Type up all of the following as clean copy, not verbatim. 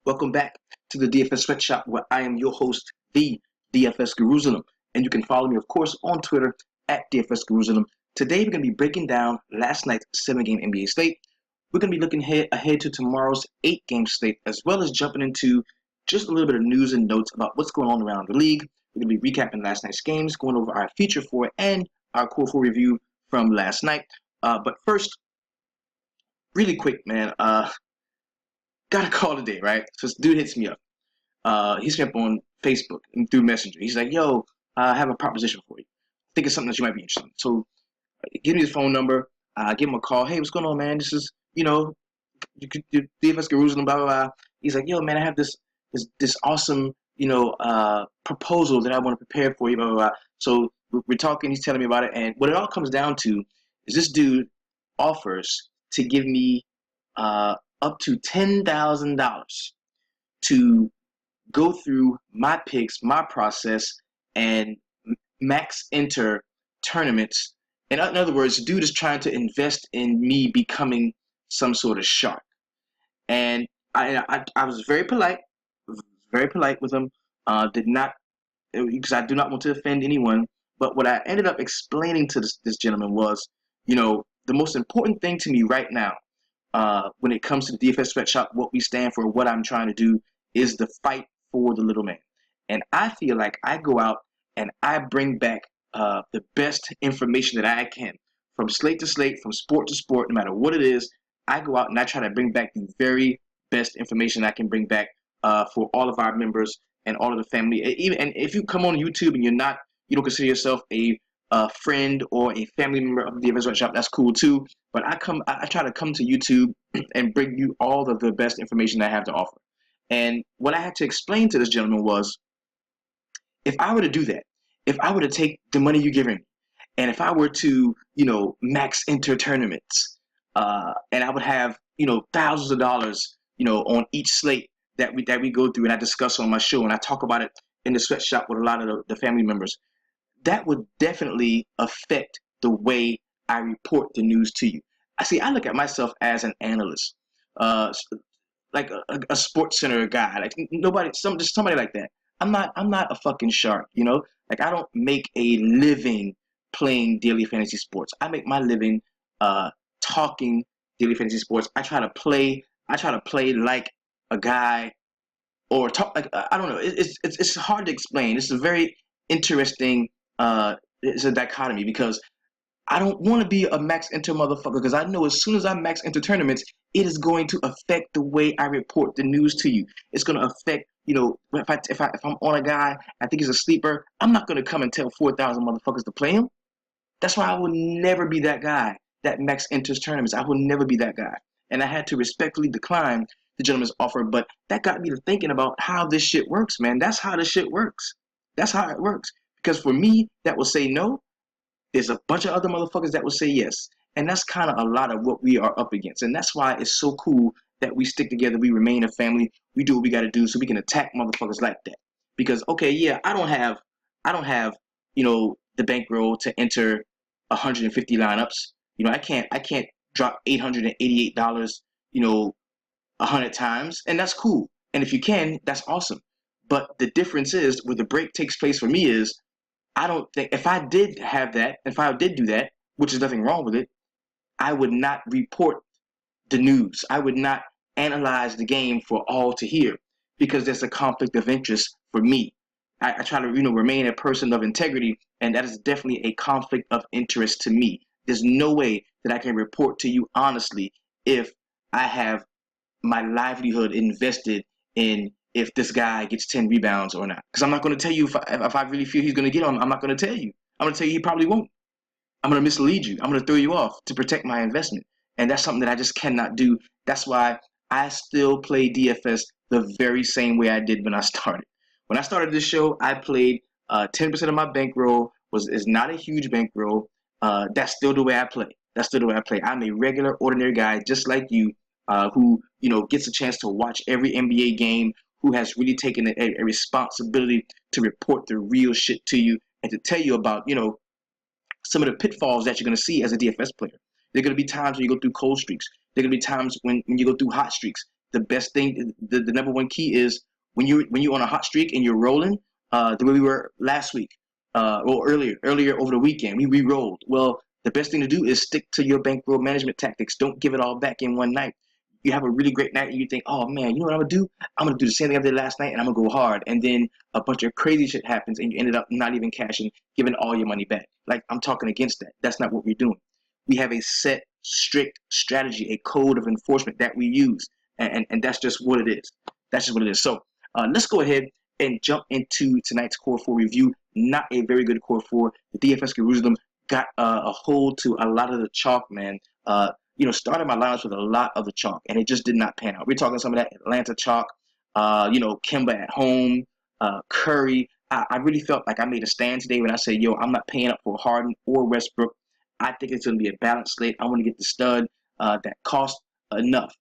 Welcome back to the DFS Sweatshop, where I am your host, the DFS Jerusalem. And you can follow me, of course, on Twitter at DFS Jerusalem. Today, we're going to be breaking down last night's 7-game NBA slate. We're going to be looking ahead to tomorrow's 8-game slate, as well as jumping into just a little bit of news and notes about what's going on around the league. We're going to be recapping last night's games, going over our feature for and our core 4 review from last night. But first, really quick, man. Got a call today, right? So this dude hits me up. He hits me up on Facebook and through Messenger. He's like, yo, I have a proposition for you. I think it's something that you might be interested in. So give me his phone number. Give him a call. Hey, what's going on, man? This is, you could do DFS Jerusalem, blah, blah, blah. He's like, yo, man, I have this awesome, proposal that I want to prepare for you, blah, blah, blah. So we're talking. He's telling me about it. And what it all comes down to is this dude offers to give me up to $10,000 to go through my picks, my process, and max enter tournaments. In other words, the dude is trying to invest in me becoming some sort of shark. And I was very polite with him. Did not, because I do not want to offend anyone. But what I ended up explaining to this gentleman was, the most important thing to me right now, when it comes to the DFS Sweatshop, what we stand for, what I'm trying to do, is the fight for the little man. And I feel like I go out and I bring back the best information that I can. From slate to slate, from sport to sport, no matter what it is, I go out and I try to bring back the very best information I can bring back for all of our members and all of the family. And if you come on YouTube and you don't consider yourself a friend or a family member of the DFS Sweatshop, that's cool too. But I try to come to YouTube and bring you all of the best information I have to offer. And what I had to explain to this gentleman was, if I were to do that, if I were to take the money you're giving me, and if I were to, max enter tournaments, and I would have, thousands of dollars, on each slate that we go through and I discuss on my show and I talk about it in the sweatshop with a lot of the family members, that would definitely affect the way I report the news to you. I look at myself as an analyst, like a sports center guy, like just somebody like that. I'm not a fucking shark, Like, I don't make a living playing daily fantasy sports. I make my living talking daily fantasy sports. I try to play like a guy, or talk like, I don't know. It's hard to explain. It's a very interesting. It's a dichotomy, because I don't want to be a max enter motherfucker, because I know as soon as I max enter tournaments, it is going to affect the way I report the news to you. It's going to affect, if I'm on a guy, I think he's a sleeper, I'm not going to come and tell 4,000 motherfuckers to play him. That's why I will never be that guy that max enters tournaments. I will never be that guy. And I had to respectfully decline the gentleman's offer, but that got me to thinking about how this shit works, man. That's how this shit works. That's how it works. Because for me, that will say no, there's a bunch of other motherfuckers that will say yes. And that's kind of a lot of what we are up against. And that's why it's so cool that we stick together, we remain a family, we do what we got to do so we can attack motherfuckers like that. Because, okay, yeah, I don't have, the bankroll to enter 150 lineups. I can't drop $888, 100 times, and that's cool. And if you can, that's awesome. But the difference is, where the break takes place for me is, I don't think, if I did do that, which is nothing wrong with it, I would not report the news. I would not analyze the game for all to hear, because there's a conflict of interest for me. I try to, remain a person of integrity, and that is definitely a conflict of interest to me. There's no way that I can report to you honestly if I have my livelihood invested in if this guy gets 10 rebounds or not. Because I'm not going to tell you if I really feel he's going to get on. I'm not going to tell you. I'm going to tell you he probably won't. I'm going to mislead you. I'm going to throw you off to protect my investment. And that's something that I just cannot do. That's why I still play DFS the very same way I did when I started. When I started this show, I played 10% of my bankroll is not a huge bankroll. That's still the way I play. I'm a regular, ordinary guy just like you, who gets a chance to watch every NBA game, who has really taken a responsibility to report the real shit to you and to tell you about some of the pitfalls that you're going to see as a DFS player. There are going to be times when you go through cold streaks. There are going to be times when you go through hot streaks. the best thing, the number one key is when you're on a hot streak and you're rolling, the way we were last week, or earlier over the weekend, we rolled. Well, the best thing to do is stick to your bankroll management tactics. Don't give it all back in one night. You have a really great night and you think, oh man, you know what I'm gonna do? I'm gonna do the same thing I did last night and I'm gonna go hard. And then a bunch of crazy shit happens and you ended up not even cashing, giving all your money back. Like, I'm talking against that. That's not what we're doing. We have a set, strict strategy, a code of enforcement that we use, and that's just what it is. That's just what it is. So let's go ahead and jump into tonight's Core 4 review. Not a very good Core 4. The DFS Jerusalem got a hold to a lot of the chalk, man. Started my lineups with a lot of the chalk, and it just did not pan out. We're talking some of that Atlanta chalk, Kemba at home, Curry. I really felt like I made a stand today when I said, yo, I'm not paying up for Harden or Westbrook. I think it's going to be a balanced slate. I want to get the stud that cost enough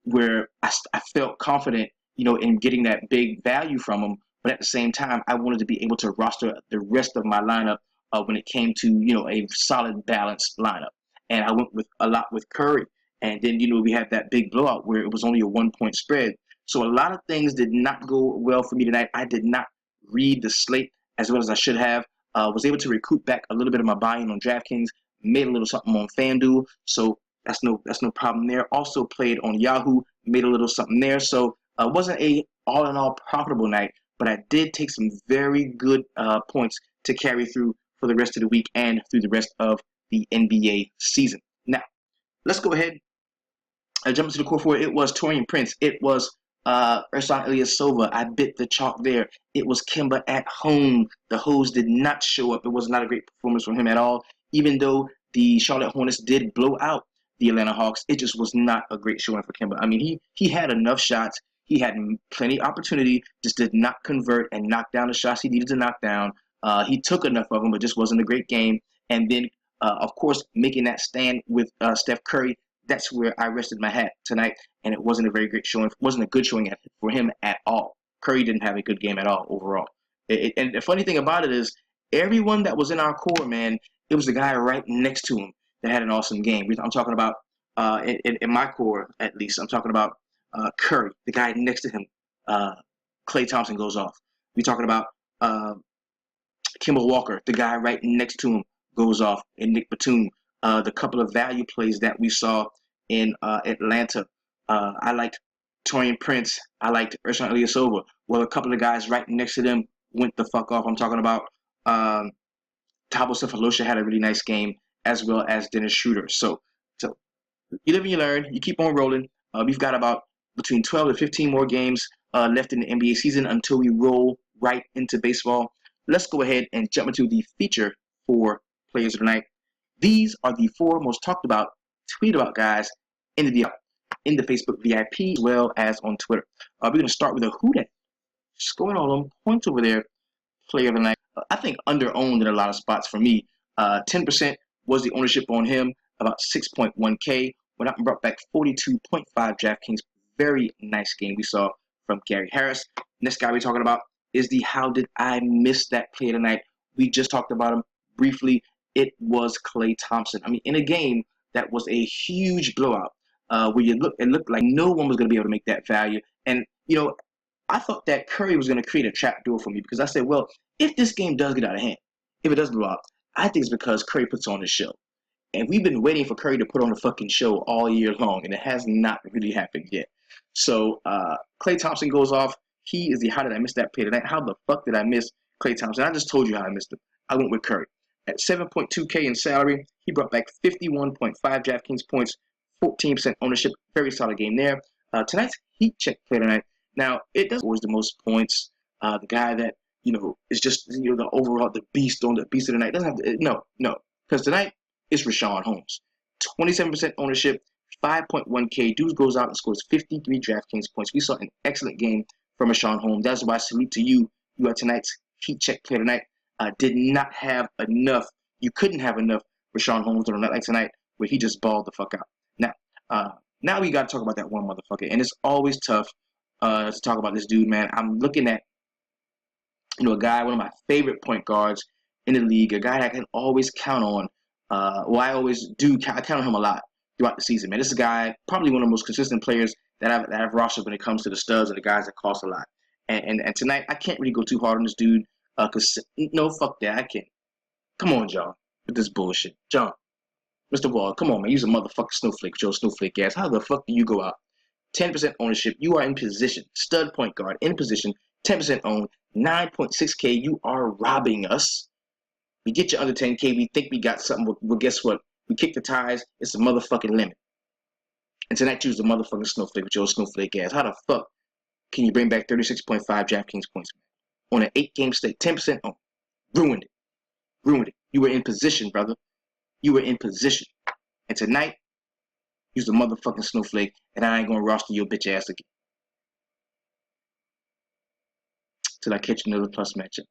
where I felt confident, in getting that big value from him. But at the same time, I wanted to be able to roster the rest of my lineup when it came to, a solid balanced lineup. And I went with a lot with Curry. And then, we had that big blowout where it was only a 1-point spread. So a lot of things did not go well for me tonight. I did not read the slate as well as I should have. Was able to recoup back a little bit of my buy-in on DraftKings, made a little something on FanDuel. So that's no problem there. Also played on Yahoo, made a little something there. So it wasn't a all-in-all profitable night, but I did take some very good points to carry through for the rest of the week and through the rest of the NBA season. Now, let's go ahead and jump into the Core 4. It was Taurean Prince. It was Ersan Ilyasova. I bit the chalk there. It was Kemba at home. The Hoes did not show up. It was not a great performance from him at all. Even though the Charlotte Hornets did blow out the Atlanta Hawks, it just was not a great showing for Kemba. I mean, he had enough shots. He had plenty of opportunity, just did not convert and knock down the shots he needed to knock down. He took enough of them, but just wasn't a great game. And then, of course, making that stand with Steph Curry, that's where I rested my hat tonight. And it wasn't a very great showing. It wasn't a good showing for him at all. Curry didn't have a good game at all overall. And the funny thing about it is, everyone that was in our core, man, it was the guy right next to him that had an awesome game. I'm talking about, in my core at least, I'm talking about Curry, the guy next to him. Klay Thompson goes off. We're talking about Kemba Walker, the guy right next to him, goes off. And Nick Batum, the couple of value plays that we saw in Atlanta. I liked Taurean Prince. I liked Ersan Ilyasova. Well, a couple of guys right next to them went the fuck off. I'm talking about Thabo Sefolosha had a really nice game, as well as Dennis Schroeder. So you live and you learn. You keep on rolling. We've got about between 12 and 15 more games left in the NBA season until we roll right into baseball. Let's go ahead and jump into the feature for players of the night. These are the 4 most talked about, tweeted about guys in the Facebook VIP, as well as on Twitter. We're going to start with a who that scoring all them points over there. Player of the night. I think under-owned in a lot of spots for me. 10% was the ownership on him, about 6.1K. Went out and brought back 42.5 DraftKings. Very nice game we saw from Gary Harris. Next guy we're talking about is the how did I miss that play tonight? We just talked about him briefly. It was Klay Thompson. I mean, in a game that was a huge blowout, where it looked like no one was going to be able to make that value. And, I thought that Curry was going to create a trap door for me because I said, well, if this game does get out of hand, if it does blow out, I think it's because Curry puts on the show. And we've been waiting for Curry to put on a fucking show all year long, and it has not really happened yet. So Klay Thompson goes off. He is the how did I miss that play tonight? How the fuck did I miss Klay Thompson? I just told you how I missed him. I went with Curry. At 7.2K in salary, he brought back 51.5 DraftKings points, 14% ownership. Very solid game there. Tonight's heat check play tonight. Now, it doesn't always the most points. The guy that, is just, the overall, the beast of the night. Doesn't have to, no. Because tonight, it's Richaun Holmes. 27% ownership, 5.1K. Dude goes out and scores 53 DraftKings points. We saw an excellent game from Richaun Holmes. That's why I salute to you. You are tonight's heat check player tonight. Did not have enough. You couldn't have enough Richaun Holmes on a night like tonight where he just balled the fuck out. Now we got to talk about that one motherfucker. And it's always tough to talk about this dude, man. I'm looking at, a guy, one of my favorite point guards in the league, a guy that I can always count on. I always do. I count on him a lot throughout the season, man. This is a guy, probably one of the most consistent players that I've rostered when it comes to the studs and the guys that cost a lot. And tonight I can't really go too hard on this dude, cause no, fuck that, I can't. Come on, John, with this bullshit, John. Mr. Wall, come on, man. Use a motherfucking snowflake with your snowflake ass. How the fuck do you go out? 10% ownership. You are in position. Stud point guard in position. 10% owned. 9.6K. You are robbing us. We get you under 10K. We think we got something. Well, guess what? We kick the ties. It's a motherfucking limit. And tonight, choose the motherfucking snowflake with your snowflake ass. How the fuck can you bring back 36.5 DraftKings points on an 8-game slate? 10% owned. Ruined it. Ruined it. You were in position, brother. You were in position. And tonight, use the motherfucking snowflake, and I ain't gonna roster your bitch ass again. Till I catch another plus matchup.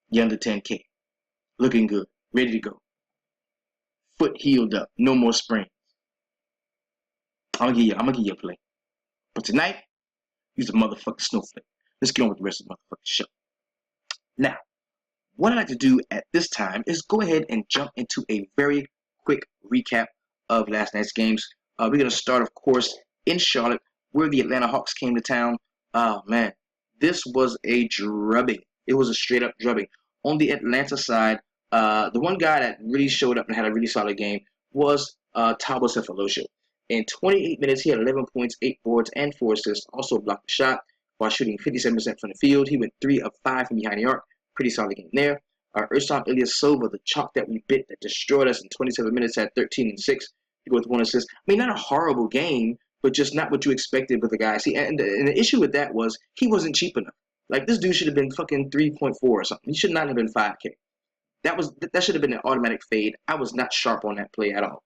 You're under 10K. Looking good. Ready to go. Foot healed up. No more sprains. I'm gonna give you a play. But tonight, use the motherfucking snowflake. Let's get on with the rest of the motherfucking show. Now, what I'd like to do at this time is go ahead and jump into a very quick recap of last night's games. We're going to start, of course, in Charlotte, where the Atlanta Hawks came to town. Oh, man, this was a drubbing. It was a straight-up drubbing. On the Atlanta side, the one guy that really showed up and had a really solid game was Thabo Sefolosha. In 28 minutes, he had 11 points, 8 boards, and 4 assists. Also blocked the shot while shooting 57% from the field. He went 3 of 5 from behind the arc. Pretty solid game there. Ersan Ilyasova, the chalk that we bit that destroyed us in 27 minutes, had 13 and 6. He with 1 assist. I mean, not a horrible game, but just not what you expected with the guy. See, and the issue with that was he wasn't cheap enough. Like, this dude should have been fucking 3.4 or something. He should not have been 5K. That should have been an automatic fade. I was not sharp on that play at all.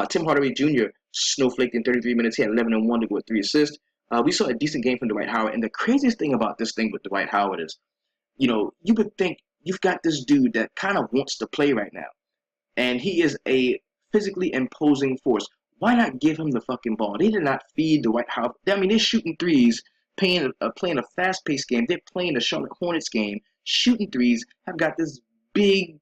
Tim Hardaway Jr. snowflaked in 33 minutes. He had 11 and 1 to go with 3 assists. We saw a decent game from Dwight Howard. And the craziest thing about this thing with Dwight Howard is, you know, you would think you've got this dude that kind of wants to play right now. And he is a physically imposing force. Why not give him the fucking ball? They did not feed Dwight Howard. I mean, they're shooting threes, playing a fast-paced game. They're playing a Charlotte Hornets game, shooting threes, have got this big,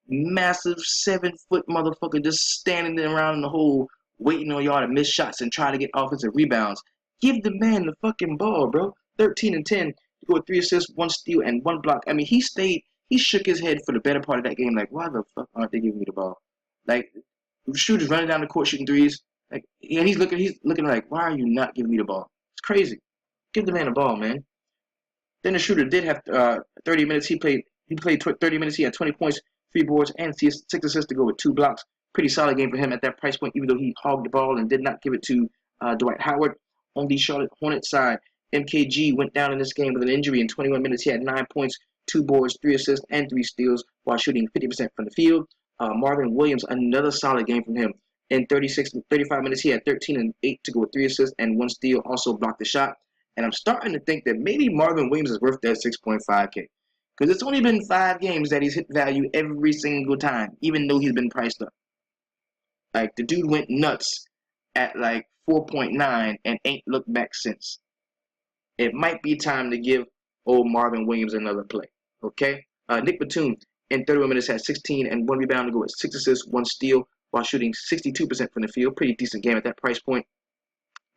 massive 7-foot motherfucker just standing there around in the hole, waiting on y'all to miss shots and try to get offensive rebounds. Give the man the fucking ball, bro. 13 and 10. He got 3 assists, 1 steal, and 1 block. I mean, he shook his head for the better part of that game. Like, why the fuck aren't they giving me the ball? Like, shooters running down the court shooting threes. Like, and he's looking like, why are you not giving me the ball? It's crazy. Give the man the ball, man. Then the shooter did have 30 minutes. He played 30 minutes. He had 20 points, 3 boards, and 6 assists to go with 2 blocks. Pretty solid game for him at that price point, even though he hogged the ball and did not give it to Dwight Howard. On the Charlotte Hornets side, MKG went down in this game with an injury. In 21 minutes, he had 9 points, 2 boards, 3 assists, and 3 steals while shooting 50% from the field. Marvin Williams, another solid game from him. In 35 minutes, he had 13 and 8 to go with 3 assists and 1 steal, also blocked the shot. And I'm starting to think that maybe Marvin Williams is worth that 6.5K. Because it's only been 5 games that he's hit value every single time, even though he's been priced up. Like, the dude went nuts at like 4.9 and ain't looked back since. It might be time to give old Marvin Williams another play. Okay? Nick Batum in 31 minutes had 16 and 1 rebound to go with 6 assists, 1 steal while shooting 62% from the field. Pretty decent game at that price point.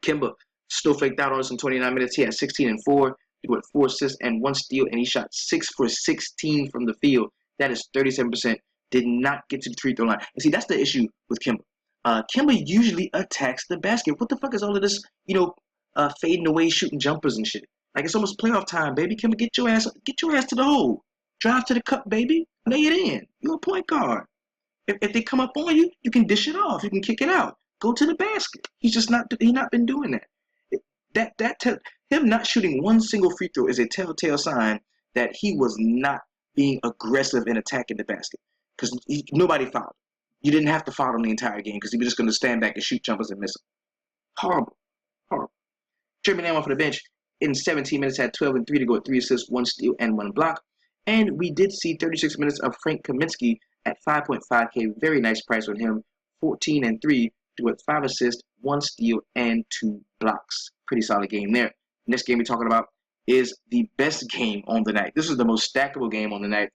Kemba snowflaked out on us in 29 minutes. He had 16 and 4. He got 4 assists and 1 steal, and he shot 6 for 16 from the field. That is 37%. Did not get to the free throw line. And see, that's the issue with Kemba. Kemba usually attacks the basket. What the fuck is all of this, fading away, shooting jumpers and shit? Like, it's almost playoff time, baby. Kemba, get your ass to the hole. Drive to the cup, baby. Lay it in. You're a point guard. If they come up on you, you can dish it off. You can kick it out. Go to the basket. He's not been doing that. Him not shooting one single free throw is a telltale sign that he was not being aggressive in attacking the basket. Because nobody fouled him. You didn't have to foul him the entire game because he was just going to stand back and shoot jumpers and miss them. Horrible. Jeremy Lamb off the bench in 17 minutes had 12 and 3 to go with 3 assists, 1 steal, and 1 block. And we did see 36 minutes of Frank Kaminsky at 5.5K. Very nice price on him. 14 and 3 to go with 5 assists, 1 steal, and 2 blocks. Pretty solid game there. Next game we're talking about is the best game on the night. This is the most stackable game on the night.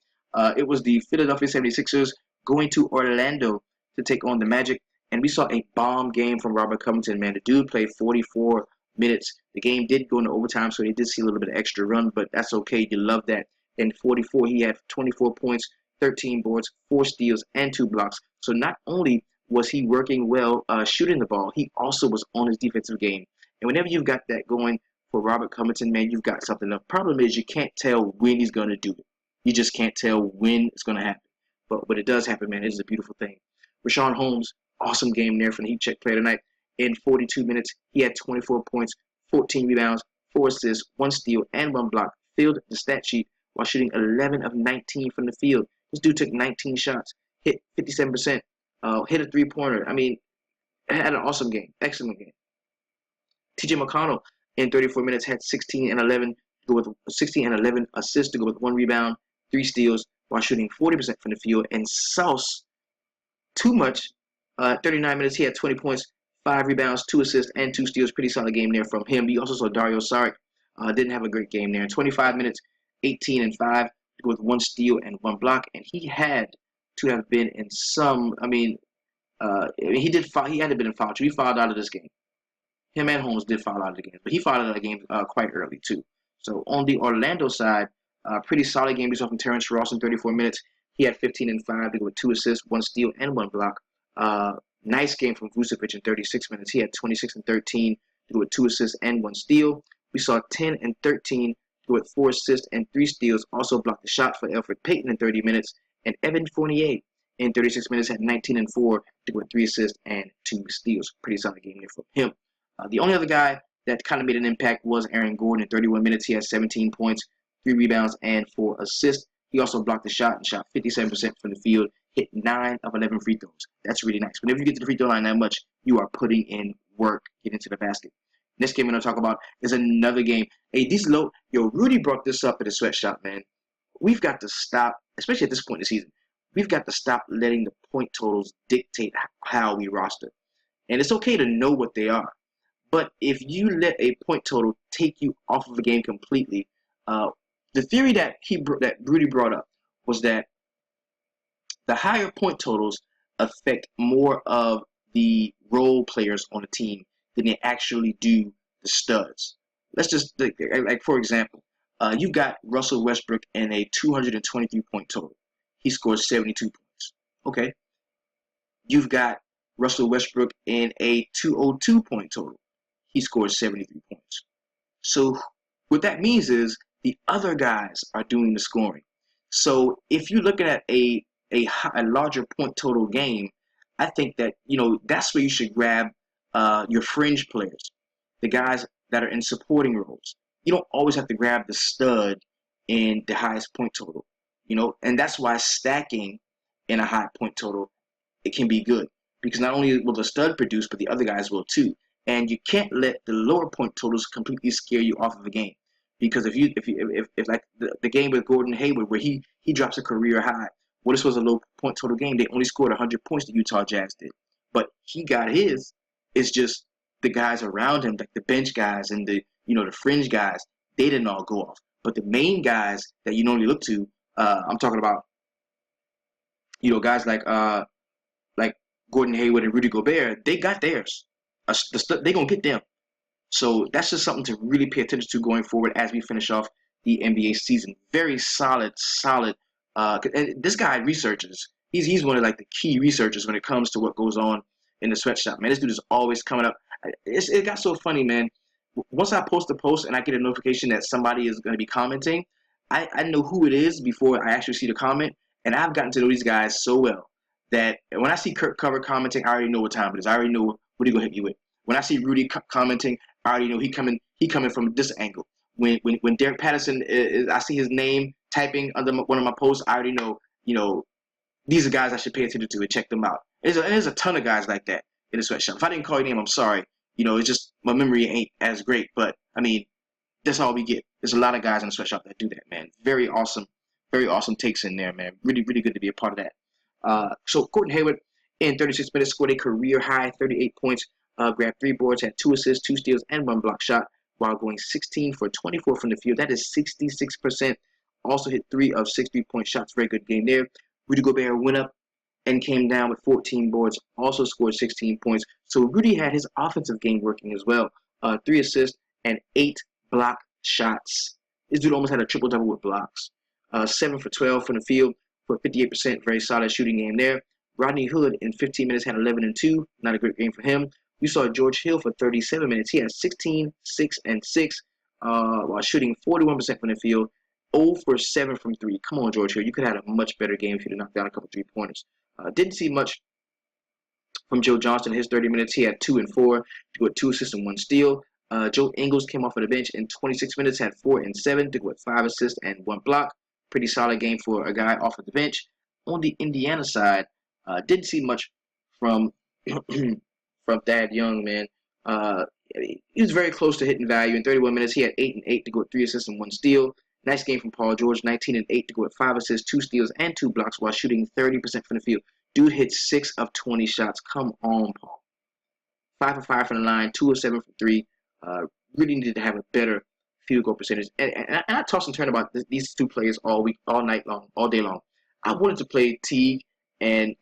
It was the Philadelphia 76ers going to Orlando to take on the Magic. And we saw a bomb game from Robert Covington, man. The dude played 44 minutes. The game did go into overtime, so they did see a little bit of extra run, but that's okay. You love that. In 44, he had 24 points, 13 boards, 4 steals, and 2 blocks. So not only was he working well shooting the ball, he also was on his defensive game. And whenever you've got that going for Robert Covington, man, you've got something. The problem is you can't tell when he's going to do it. You just can't tell when it's going to happen. But when it does happen, man, it is a beautiful thing. Richaun Holmes, awesome game there from the Heat Check player tonight. In 42 minutes, he had 24 points, 14 rebounds, 4 assists, 1 steal, and 1 block. Filled the stat sheet while shooting 11 of 19 from the field. This dude took 19 shots, hit 57%, hit a three-pointer. I mean, had an awesome game, excellent game. TJ McConnell in 34 minutes had 16 and 11 to go with 16 and 11 assists to go with 1 rebound, 3 steals while shooting 40% from the field. And Sauce, too much. 39 minutes, he had 20 points, 5 rebounds, 2 assists, and 2 steals. Pretty solid game there from him. You also saw Dario Saric. Didn't have a great game there. 25 minutes, 18 and 5 to go with 1 steal and 1 block. And he had to have been in some. He did. He had to have been in foul. He fouled out of this game. Him and Holmes did foul out of the game, but he fouled out of the game quite early too. So on the Orlando side, pretty solid game we saw from Terrence Ross in 34 minutes. He had 15 and 5 to go with 2 assists, 1 steal, and 1 block. Nice game from Vucevic in 36 minutes. He had 26 and 13 to go with 2 assists and 1 steal. We saw 10 and 13 to go with 4 assists and 3 steals. Also blocked the shot for Elfrid Payton in 30 minutes. And Evan Fournier in 36 minutes had 19 and 4 to go with 3 assists and 2 steals. Pretty solid game there from him. The only other guy that kind of made an impact was Aaron Gordon. In 31 minutes, he had 17 points, 3 rebounds, and 4 assists. He also blocked the shot and shot 57% from the field, hit 9 of 11 free throws. That's really nice. Whenever you get to the free throw line that much, you are putting in work, getting to the basket. Next game I'm going to talk about is another game. Hey, Rudy brought this up at the sweatshop, man. We've got to stop, especially at this point in the season, we've got to stop letting the point totals dictate how we roster. And it's okay to know what they are. But if you let a point total take you off of a game completely, the theory that Rudy brought up was that the higher point totals affect more of the role players on the team than they actually do the studs. Let's just like for example, you've got Russell Westbrook in a 223 point total. He scores 72 points. Okay. You've got Russell Westbrook in a 202 point total. He scores 73 points. So what that means is the other guys are doing the scoring. So if you're looking at a larger point total game, I think that that's where you should grab your fringe players, the guys that are in supporting roles. You don't always have to grab the stud in the highest point total, and that's why stacking in a high point total, it can be good, because not only will the stud produce, but the other guys will too. And you can't let the lower point totals completely scare you off of the game, because if like the game with Gordon Hayward where he drops a career high, well, this was a low point total game. They only scored 100 points. The Utah Jazz did, but he got his. It's just the guys around him, like the bench guys and the fringe guys, they didn't all go off. But the main guys that you normally look to, I'm talking about, guys like Gordon Hayward and Rudy Gobert, they got theirs. They're going to get them. So that's just something to really pay attention to going forward as we finish off the NBA season. Very solid. And this guy researches. He's one of the key researchers when it comes to what goes on in the sweatshop. Man, this dude is always coming up. It got so funny, man. Once I post a post and I get a notification that somebody is going to be commenting, I know who it is before I actually see the comment. And I've gotten to know these guys so well that when I see Kurt Cover commenting, I already know what time it is. I already know what he gonna hit me with. When I see Rudy commenting, I already know he coming from this angle. When Derek Patterson I see his name typing under one of my posts, I already know these are guys I should pay attention to and check them out. There's a ton of guys like that in the sweatshop. If I didn't call your name, I'm sorry. It's just my memory ain't as great. But I mean, that's all we get. There's a lot of guys in the sweatshop that do that, man. Very awesome takes in there, man. Really, really good to be a part of that. So Gordon Hayward in 36 minutes scored a career high 38 points, grabbed 3 boards, had 2 assists, 2 steals, and 1 block shot while going 16 for 24 from the field. That is 66%. Also hit 3 of 6 3-point shots. Very good game there. Rudy Gobert went up and came down with 14 boards, also scored 16 points. So Rudy had his offensive game working as well. 3 assists and 8 block shots. This dude almost had a triple-double with blocks. 7 for 12 from the field for 58%. Very solid shooting game there. Rodney Hood in 15 minutes had 11 and 2. Not a great game for him. We saw George Hill for 37 minutes. He had 16, 6, and 6 while shooting 41% from the field. 0 for 7 from 3. Come on, George Hill. You could have had a much better game if you'd have knocked down a couple three-pointers. Didn't see much from Joe Johnson. His 30 minutes, he had 2 and 4 with 2 assists and 1 steal. Joe Ingles came off of the bench in 26 minutes, had 4 and 7 with 5 assists and 1 block. Pretty solid game for a guy off of the bench. On the Indiana side, didn't see much from from Thad Young, man. He was very close to hitting value. In 31 minutes, he had 8 and 8 to go with 3 assists and 1 steal. Nice game from Paul George, 19 and 8 to go with 5 assists, 2 steals, and 2 blocks while shooting 30% from the field. Dude hit 6 of 20 shots. Come on, Paul. 5 for 5 from the line, 2 of 7 from 3. Really needed to have a better field goal percentage. And I toss and turn about these two players all week, all night long, all day long. I wanted to play Teague and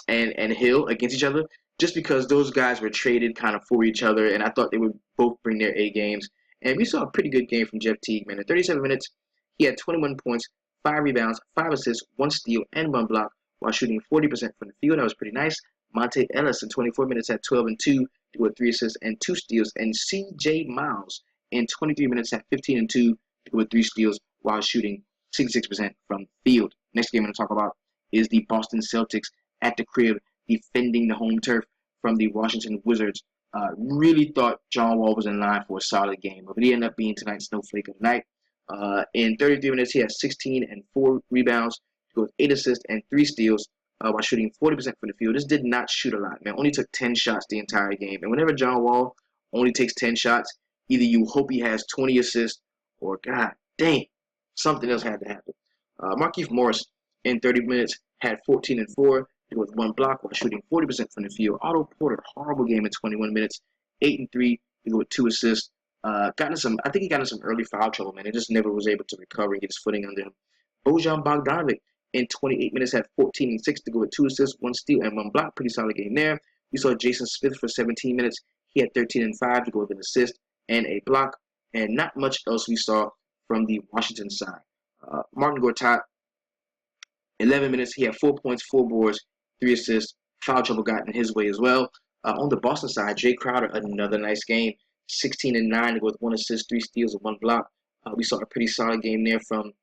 Hill against each other just because those guys were traded kind of for each other, and I thought they would both bring their A games. And we saw a pretty good game from Jeff Teague, man. In 37 minutes, he had 21 points, 5 rebounds, 5 assists, 1 steal, and 1 block while shooting 40% from the field. That was pretty nice. Monte Ellis in 24 minutes had 12 and 2 with 3 assists and 2 steals. And C.J. Miles in 23 minutes had 15 and 2 with 3 steals while shooting 66% from the field. Next game I'm going to talk about is the Boston Celtics at the crib defending the home turf from the Washington Wizards. Really thought John Wall was in line for a solid game, but he ended up being tonight's snowflake of the night. In 33 minutes, he had 16 and 4 rebounds, with 8 assists and 3 steals while shooting 40% from the field. This did not shoot a lot, man. Only took 10 shots the entire game. And whenever John Wall only takes 10 shots, either you hope he has 20 assists or, god dang, something else had to happen. Markieff Morris in 30 minutes had 14 and 4 with 1 block while shooting 40% from the field. Otto Porter, horrible game in 21 minutes, 8 and 3 with 2 assists. I think he got in some early foul trouble, man. He just never was able to recover and get his footing under him. Bojan Bogdanovic in 28 minutes had 14 and 6 to go with 2 assists, 1 steal, and 1 block. Pretty solid game there. We saw Jason Smith for 17 minutes. He had 13 and 5 to go with an assist and a block. And not much else we saw from the Washington side. Martin Gortat, 11 minutes. He had 4 points, 4 boards, 3 assists. Foul trouble got in his way as well. On the Boston side, Jay Crowder, another nice game. 16 and 9 with 1 assist, 3 steals, and 1 block. We saw a pretty solid game there from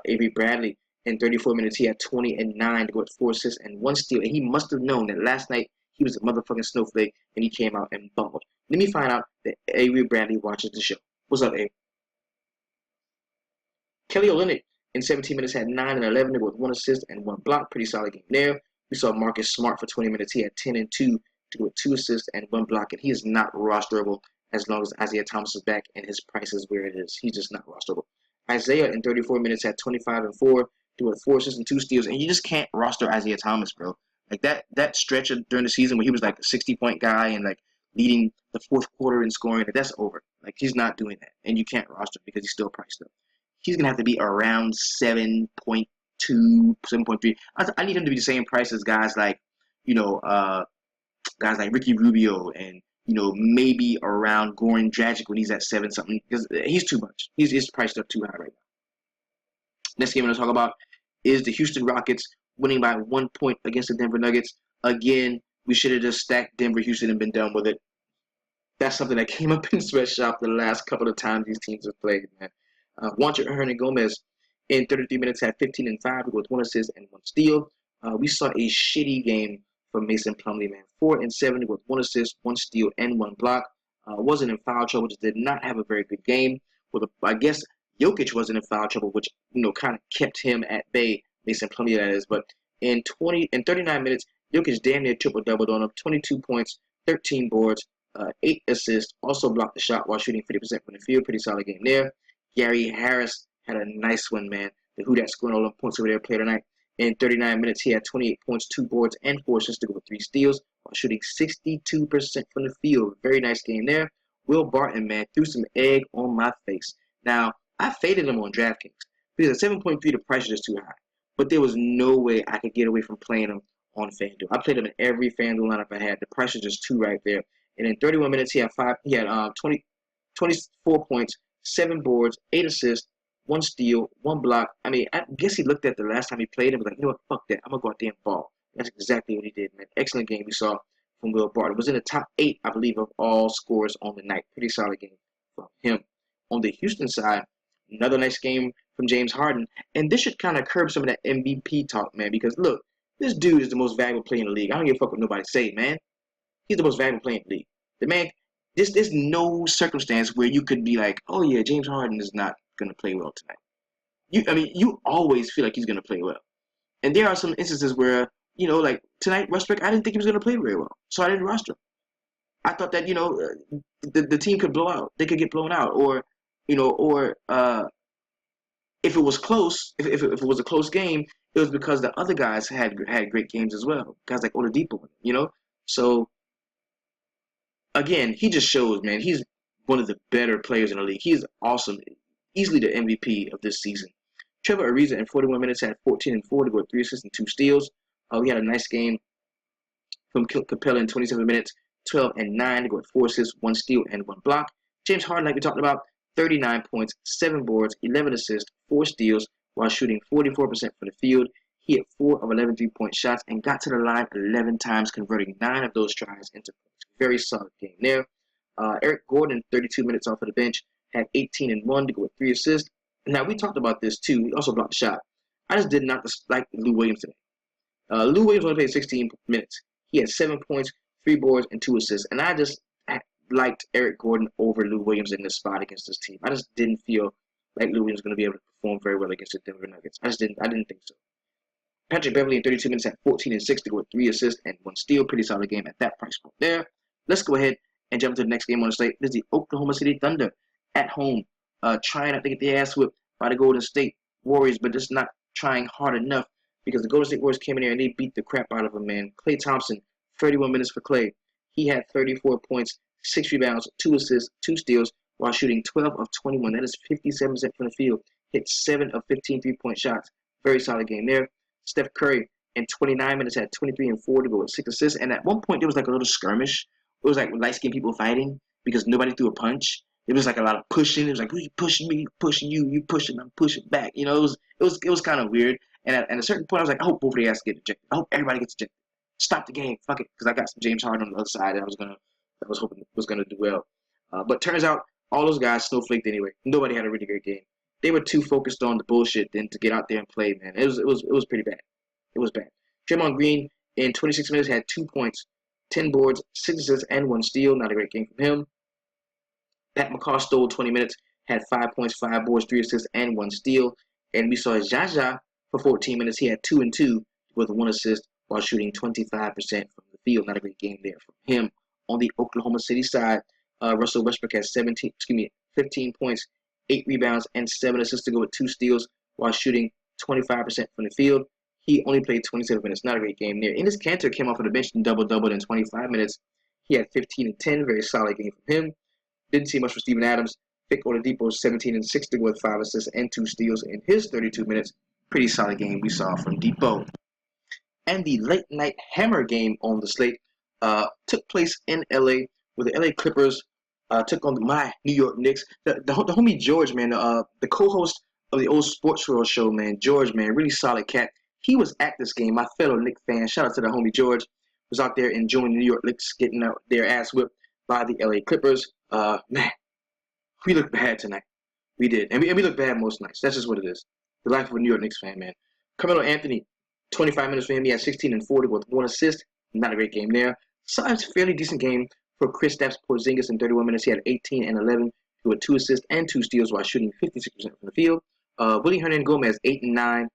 Avery Bradley. In 34 minutes, he had 20 and 9 with 4 assists and 1 steal. And he must have known that last night he was a motherfucking snowflake and he came out and balled. Let me find out that Avery Bradley watches the show. What's up, Avery? Kelly Olynyk in 17 minutes had 9 and 11 with 1 assist and 1 block. Pretty solid game there. We saw Marcus Smart for 20 minutes. He had 10 and 2 with 2 assists and 1 block. And he is not rosterable as long as Isaiah Thomas is back and his price is where it is. He's just not rosterable. Isaiah in 34 minutes had 25 and 4 with 4 assists and 2 steals. And you just can't roster Isaiah Thomas, bro. Like that stretch during the season where he was like a 60-point guy and like leading the fourth quarter in scoring, that's over. Like he's not doing that. And you can't roster him because he's still priced up. He's going to have to be around 7.2, 7.3. I need him to be the same price as guys like, guys like Ricky Rubio and, maybe around Goran Dragic when he's at 7-something. Because he's too much. He's priced up too high right now. Next game I'm going to talk about is the Houston Rockets winning by 1 point against the Denver Nuggets. Again, we should have just stacked Denver, Houston, and been done with it. That's something that came up in Sweatshop the last couple of times these teams have played, man. Juancho Hernangomez in 33 minutes had 15 and 5 with 1 assist and 1 steal. We saw a shitty game from Mason Plumlee, man. 4 and 7 with 1 assist, 1 steal, and 1 block. Wasn't in foul trouble, just did not have a very good game. I guess Jokic wasn't in foul trouble, which kind of kept him at bay. Mason Plumlee, that is. But in 39 minutes, Jokic damn near triple-doubled on him. 22 points, 13 boards, 8 assists. Also blocked the shot while shooting 50% from the field. Pretty solid game there. Gary Harris had a nice one, man. The who that scoring all the points over there played tonight. In 39 minutes, he had 28 points, 2 boards, and 4 assists to go with 3 steals while shooting 62% from the field. Very nice game there. Will Barton, man, threw some egg on my face. Now, I faded him on DraftKings because at 7.3, the price is just too high. but there was no way I could get away from playing him on FanDuel. I played him in every FanDuel lineup I had. The price was just too right there. And in 31 minutes, he had 24 points, 7 boards, 8 assists, 1 steal, 1 block. I mean, I guess he looked at the last time he played and was like, you know what, fuck that. I'm going to go out there and ball. That's exactly what he did, man. Excellent game we saw from Will Barton. Was in the top 8, I believe, of all scores on the night. Pretty solid game from him. On the Houston side, another nice game from James Harden. And this should kind of curb some of that MVP talk, man, because look, this dude is the most valuable player in the league. I don't give a fuck what nobody say, man. He's the most valuable player in the league. The man, there's no circumstance where you could be like, oh yeah, James Harden is not going to play well tonight. You always feel like he's going to play well. And there are some instances where, like tonight, Westbrook, I didn't think he was going to play very well. So I didn't roster him. I thought that, the team could blow out. They could get blown out. Or if it was close, if it was a close game, it was because the other guys had great games as well. Guys like Oladipo, So, again, he just shows, man, he's one of the better players in the league. He's awesome. Easily the MVP of this season. Trevor Ariza in 41 minutes had 14 and 4 to go with 3 assists and 2 steals. We had a nice game from Capella in 27 minutes, 12 and 9 to go with 4 assists, 1 steal, and 1 block. James Harden, like we talked about, 39 points, 7 boards, 11 assists, 4 steals, while shooting 44% from the field. He had 4 of 11 3-point shots and got to the line 11 times, converting 9 of those tries into points. Very solid game there. Eric Gordon, 32 minutes off of the bench, had 18 and 1 to go with 3 assists. Now, we talked about this too. He also blocked a shot. I just did not like Lou Williams today. Lou Williams only played 16 minutes. He had 7 points, 3 boards, and 2 assists. And I liked Eric Gordon over Lou Williams in this spot against this team. I just didn't feel like Lou Williams was going to be able to perform very well against the Denver Nuggets. I didn't think so. Patrick Beverley in 32 minutes had 14 and 6 to go with 3 assists and 1 steal. Pretty solid game at that price point there. Let's go ahead and jump to the next game on the slate. This is the Oklahoma City Thunder at home, trying not to get their ass whipped by the Golden State Warriors, but just not trying hard enough because the Golden State Warriors came in here and they beat the crap out of them, man. Klay Thompson, 31 minutes for Klay. He had 34 points, 6 rebounds, 2 assists, 2 steals, while shooting 12 of 21. That is 57% from the field. Hit 7 of 15 3-point shots. Very solid game there. Steph Curry in 29 minutes had 23 and 4 to go with 6 assists. And at one point, there was like a little skirmish. It was like light-skinned people fighting because nobody threw a punch. It was like a lot of pushing. It was like, you pushing me, pushing you, you pushing, I'm pushing back. It was kind of weird. And at a certain point, I was like, I hope both of the asses get ejected. I hope everybody gets ejected. Stop the game. Fuck it. Because I got some James Harden on the other side that I was hoping was gonna do well. But turns out all those guys snowflaked anyway. Nobody had a really great game. They were too focused on the bullshit than to get out there and play, man. It was pretty bad. It was bad. Draymond Green in 26 minutes had 2 points, 10 boards, 6 assists, and 1 steal. Not a great game from him. Pat McCaw stole 20 minutes, had 5 points, 5 boards, 3 assists, and 1 steal. And we saw Jaja for 14 minutes. He had 2 and 2 with 1 assist while shooting 25% from the field. Not a great game there from him. On the Oklahoma City side, Russell Westbrook has 15 points, 8 rebounds, and 7 assists to go with 2 steals while shooting 25% from the field. He only played 27 minutes. Not a great game there. Enes Kanter came off of the bench and double-doubled in 25 minutes. He had 15 and 10. Very solid game from him. Didn't see much for Steven Adams. Vic Oladipo 17 and 6 to go with 5 assists and 2 steals in his 32 minutes. Pretty solid game we saw from Depot. And the late night hammer game on the slate took place in LA, where the LA Clippers took on my New York Knicks. The homie George, man, the co-host of the old Sports World show, man, George, man, really solid cat. He was at this game. My fellow Knicks fan, shout out to the homie George, was out there enjoying the New York Knicks getting out their ass whipped by the LA Clippers. Man, we looked bad tonight. We did, and we look bad most nights. That's just what it is. The life of a New York Knicks fan, man. Carmelo Anthony, 25 minutes for him. He had 16 and 40 with 1 assist. Not a great game there. So it's a fairly decent game for Kristaps Porzingis in 31 minutes. He had 18 and 11 with 2 assists and 2 steals while shooting 56% from the field. Willie Hernangomez, 8 and 9.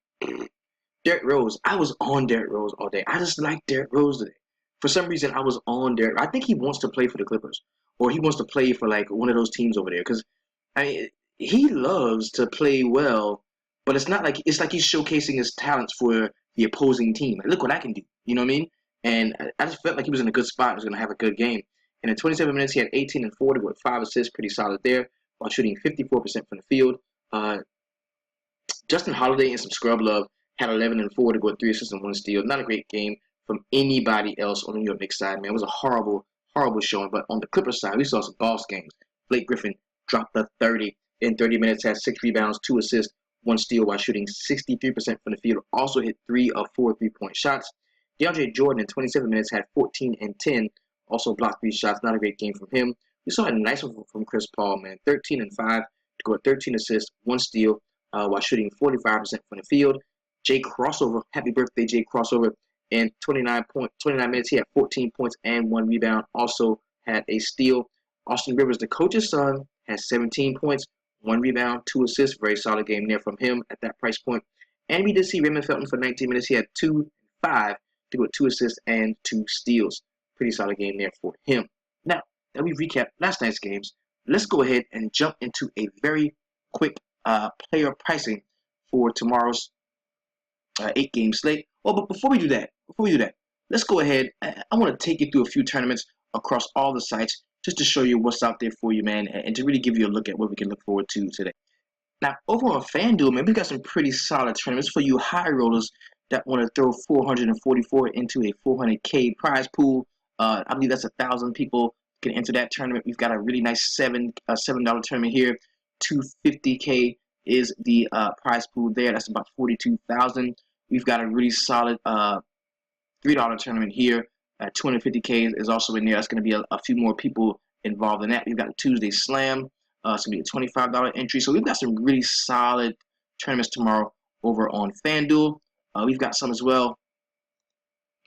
Derrick Rose. I was on Derrick Rose all day. I just like Derrick Rose today. For some reason, I was on Derrick. I think he wants to play for the Clippers, or he wants to play for like one of those teams over there. Because he loves to play well, but it's like he's showcasing his talents for the opposing team. Like, look what I can do. You know what I mean? And I just felt like he was in a good spot. He was going to have a good game. And in 27 minutes, he had 18 and 40 with 5 assists. Pretty solid there, while shooting 54% from the field. Justin Holiday and some scrub love had 11 and 4 to go with 3 assists and 1 steal. Not a great game from anybody else on the New York Knicks side, man. It was a horrible, horrible showing. But on the Clippers side, we saw some boss games. Blake Griffin dropped the 30 in 30 minutes, had 6 rebounds, 2 assists, 1 steal while shooting 63% from the field. Also hit 3 of 4 3-point shots. DeAndre Jordan in 27 minutes had 14 and 10. Also blocked 3 shots. Not a great game from him. We saw a nice one from Chris Paul, man. 13 and 5 to go with 13 assists, 1 steal while shooting 45% from the field. Jay Crossover, happy birthday, Jay Crossover. In 29 minutes, he had 14 points and 1 rebound. Also had a steal. Austin Rivers, the coach's son, has 17 points, 1 rebound, 2 assists. Very solid game there from him at that price point. And we did see Raymond Felton for 19 minutes. He had 2 and 5 to go with 2 assists and 2 steals. Pretty solid game there for him. Now that we recap last night's games, let's go ahead and jump into a very quick player pricing for tomorrow's 8-game slate. Oh, but before we do that, let's go ahead. I want to take you through a few tournaments across all the sites just to show you what's out there for you, man, and to really give you a look at what we can look forward to today. Now, over on FanDuel, man, we got some pretty solid tournaments for you high rollers that want to throw 444 into a 400K prize pool. I believe that's 1,000 people can enter that tournament. We've got a really nice $7 tournament here. 250K is the prize pool there. That's about 42,000. We've got a really solid $3 tournament here. 250K is also in there. That's going to be a few more people involved in that. We've got a Tuesday Slam. It's going to be a $25 entry. So we've got some really solid tournaments tomorrow over on FanDuel. We've got some as well.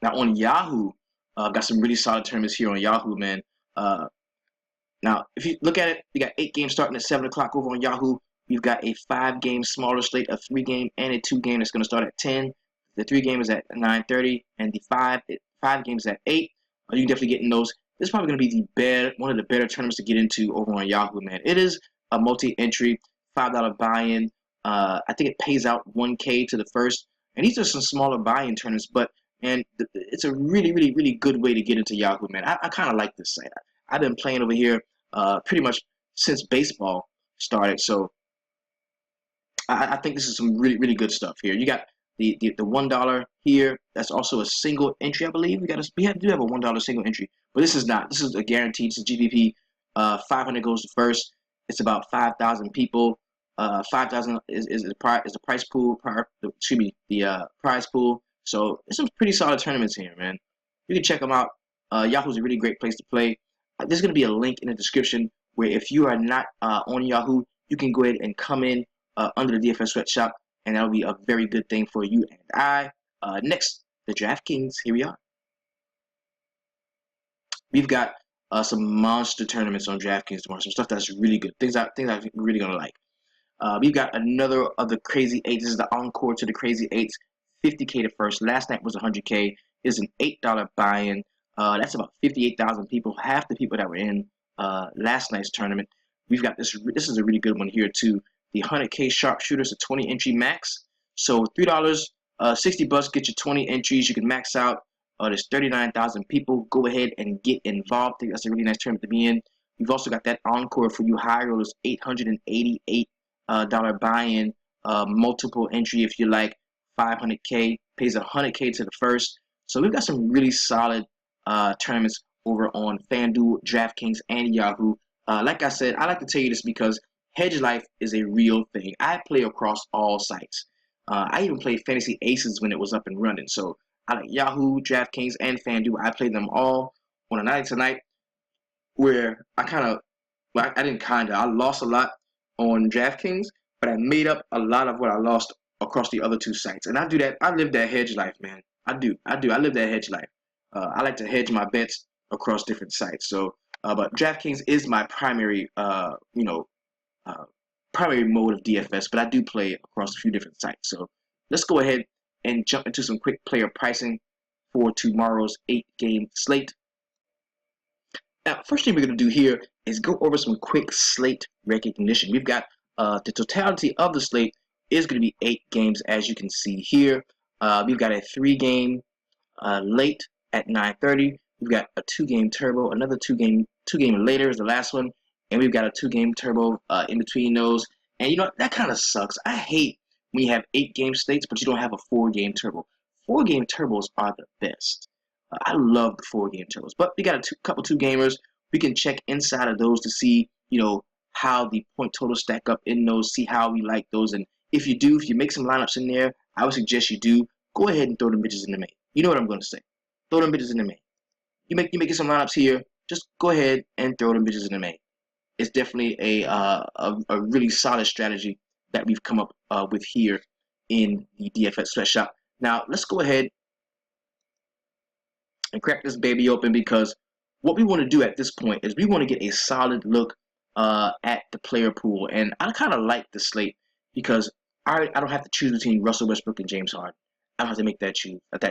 Now on Yahoo, got some really solid tournaments here on Yahoo, man. Now, if you look at it, we got 8 games starting at 7 o'clock over on Yahoo. We've got a 5-game smaller slate, a 3-game and a 2-game that's going to start at 10. The 3-game is at 9:30, and the 5 games at 8. You can definitely get in those. This is probably going to be one of the better tournaments to get into over on Yahoo, man. It is a multi-entry, $5 buy-in. I think it pays out $1K to the first. And these are some smaller buy-in tournaments, but man, it's a really, really, really good way to get into Yahoo, man. I kind of like this site. I've been playing over here pretty much since baseball started, so I think this is some really, really good stuff here. You got the $1 here. That's also a single entry, I believe. We do have a $1 single entry, but this is not. This is a guaranteed. This is GPP. 500 goes to first. It's about 5,000 people. 5,000 is the price pool. The prize pool. So there's some pretty solid tournaments here, man. You can check them out. Yahoo's a really great place to play. There's going to be a link in the description where if you are not on Yahoo, you can go ahead and come in under the DFS Sweatshop, and that'll be a very good thing for you and I. Next, the DraftKings. Here we are. We've got some monster tournaments on DraftKings tomorrow. Some stuff that's really good. Things I'm really gonna like. We've got another of the Crazy 8. This is the encore to the Crazy 8s. 50K to first. Last night was 100K. It's an $8 buy-in. That's about 58,000 people. Half the people that were in last night's tournament. We've got this. This is a really good one here too. The 100K sharpshooters, a 20 entry max. So $3, 60 bucks get you 20 entries. You can max out. There's 39,000 people. Go ahead and get involved. I think that's a really nice tournament to be in. We've also got that encore for you high rollers, $888 buy-in, multiple entry if you like. 500K pays 100K to the first. So we've got some really solid tournaments over on FanDuel, DraftKings, and Yahoo. Like I said, I like to tell you this because Hedge Life is a real thing. I play across all sites. I even played Fantasy Aces when it was up and running. So I like Yahoo, DraftKings, and FanDuel. I played them all on a night tonight where I lost a lot on DraftKings, but I made up a lot of what I lost across the other 2 sites. And I do that. I live that hedge life, man. I do. I live that hedge life. I like to hedge my bets across different sites. So, but DraftKings is my primary, primary mode of DFS, but I do play across a few different sites. So let's go ahead and jump into some quick player pricing for tomorrow's 8-game slate. Now, first thing we're going to do here is go over some quick slate recognition. We've got the totality of the slate is going to be 8 games, as you can see here. We've got a 3-game late at 9:30. We've got a 2-game turbo, another 2-game later is the last one, and we've got a 2-game turbo in between those. And you know that kind of sucks. I hate when you have 8-game slates, but you don't have a 4-game turbo. 4-game turbos are the best. I love the 4-game turbos, but we got a couple 2-gamers. We can check inside of those to see, how the point totals stack up in those, see how we like those. And if you make some lineups in there, I would suggest you do go ahead and throw them bitches in the main. You know what I'm going to say. Throw them bitches in the main. You making some lineups here, just go ahead and throw them bitches in the main. It's definitely a really solid strategy that we've come up with here in the DFS sweatshop. Now let's go ahead and crack this baby open, because what we want to do at this point is we want to get a solid look at the player pool. And I kind of like the slate because I don't have to choose between Russell Westbrook and James Harden. I don't have to make that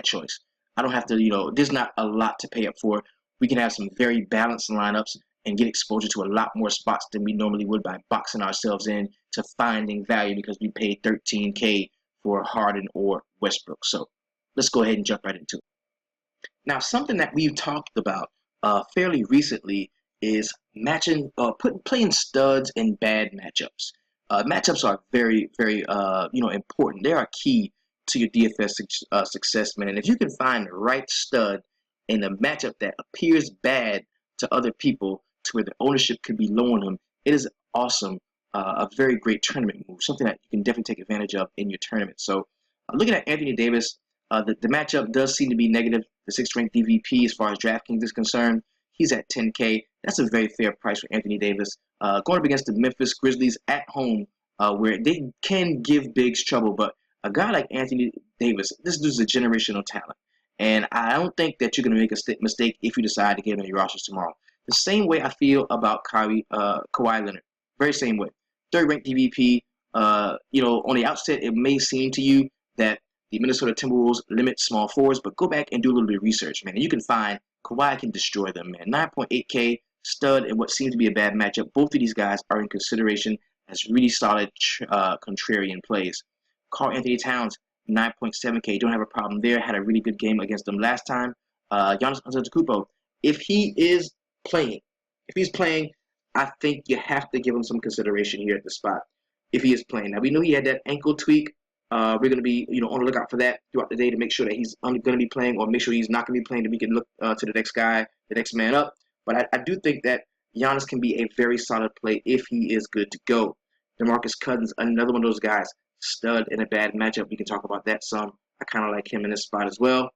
choice. I don't have to, there's not a lot to pay up for. We can have some very balanced lineups and get exposure to a lot more spots than we normally would by boxing ourselves in to finding value because we paid $13K for Harden or Westbrook. So let's go ahead and jump right into it. Now, something that we've talked about fairly recently is playing studs in bad matchups. Matchups are very, very, important. They are key to your DFS success, man. And if you can find the right stud in a matchup that appears bad to other people, to where the ownership could be low on them, it is awesome. A very great tournament move, something that you can definitely take advantage of in your tournament. So, looking at Anthony Davis, the matchup does seem to be negative. The 6th-ranked DVP, as far as DraftKings is concerned, he's at 10K. That's a very fair price for Anthony Davis. Going up against the Memphis Grizzlies at home, where they can give Biggs trouble, but a guy like Anthony Davis, this dude's a generational talent. And I don't think that you're going to make a mistake if you decide to get him in your rosters tomorrow. The same way I feel about Kawhi Leonard. Very same way. 3rd-ranked DVP. On the outset, it may seem to you that the Minnesota Timberwolves limit small forwards, but go back and do a little bit of research, man. And you can find Kawhi can destroy them, man. 9.8K, stud in what seems to be a bad matchup. Both of these guys are in consideration as really solid contrarian plays. Karl-Anthony Towns, 9.7K. Don't have a problem there. Had a really good game against them last time. Giannis Antetokounmpo, if he's playing, I think you have to give him some consideration here at the spot. If he is playing. Now, we know he had that ankle tweak. We're going to be, on the lookout for that throughout the day to make sure that he's only going to be playing, or make sure he's not going to be playing, that we can look to the next guy, the next man up. But I do think that Giannis can be a very solid play if he is good to go. DeMarcus Cousins, another one of those guys, stud in a bad matchup. We can talk about that some. I kind of like him in this spot as well.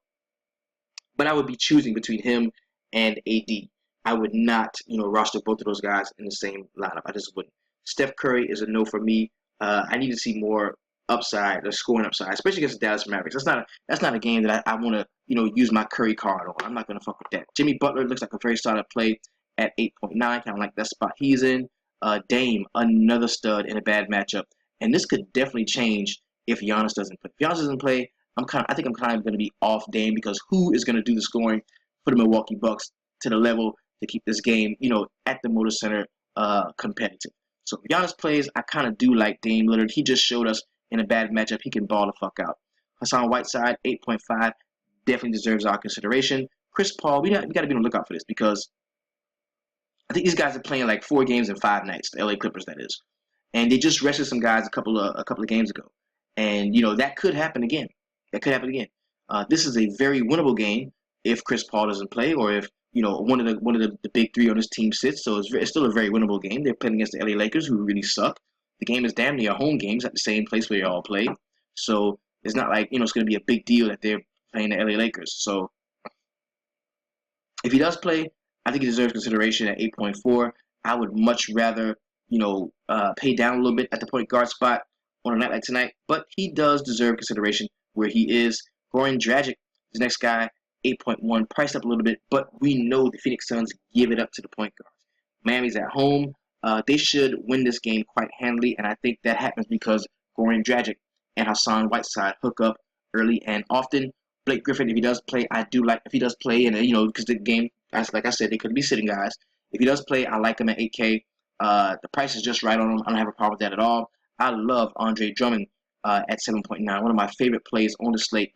But I would be choosing between him and AD. I would not, roster both of those guys in the same lineup. I just wouldn't. Steph Curry is a no for me. I need to see more upside, or scoring upside, especially against the Dallas Mavericks. That's not a game that I want to, use my Curry card on. I'm not going to fuck with that. Jimmy Butler looks like a very solid play at 8.9. Kind of like that spot he's in. Dame, another stud in a bad matchup. And this could definitely change if Giannis doesn't play. If Giannis doesn't play, I think I'm kind of going to be off Dame, because who is going to do the scoring for the Milwaukee Bucks to the level to keep this game, at the Motor Center competitive. So if Giannis plays, I kind of do like Dame Lillard. He just showed us in a bad matchup he can ball the fuck out. Hassan Whiteside, 8.5, definitely deserves our consideration. Chris Paul, we got to be on the lookout for this, because I think these guys are playing like 4 games in 5 nights, the LA Clippers, that is. And they just rested some guys a couple of games ago. And, that could happen again. This is a very winnable game if Chris Paul doesn't play, or if, one of the big 3 on this team sits. So it's still a very winnable game. They're playing against the LA Lakers, who really suck. The game is damn near a home game. It's at the same place where they all play. So it's not like, it's going to be a big deal that they're playing the LA Lakers. So if he does play, I think he deserves consideration at 8.4. I would much rather, pay down a little bit at the point guard spot on a night like tonight. But he does deserve consideration where he is. Goran Dragic, the next guy, 8.1, priced up a little bit. But we know the Phoenix Suns give it up to the point guards. Miami's at home. They should win this game quite handily, and I think that happens because Goran Dragic and Hassan Whiteside hook up early and often. Blake Griffin, if he does play, I do like if he does play, and because the game, like I said, they could be sitting guys. If he does play, I like him at 8K. The price is just right on him. I don't have a problem with that at all. I love Andre Drummond at 7.9, one of my favorite plays on the slate.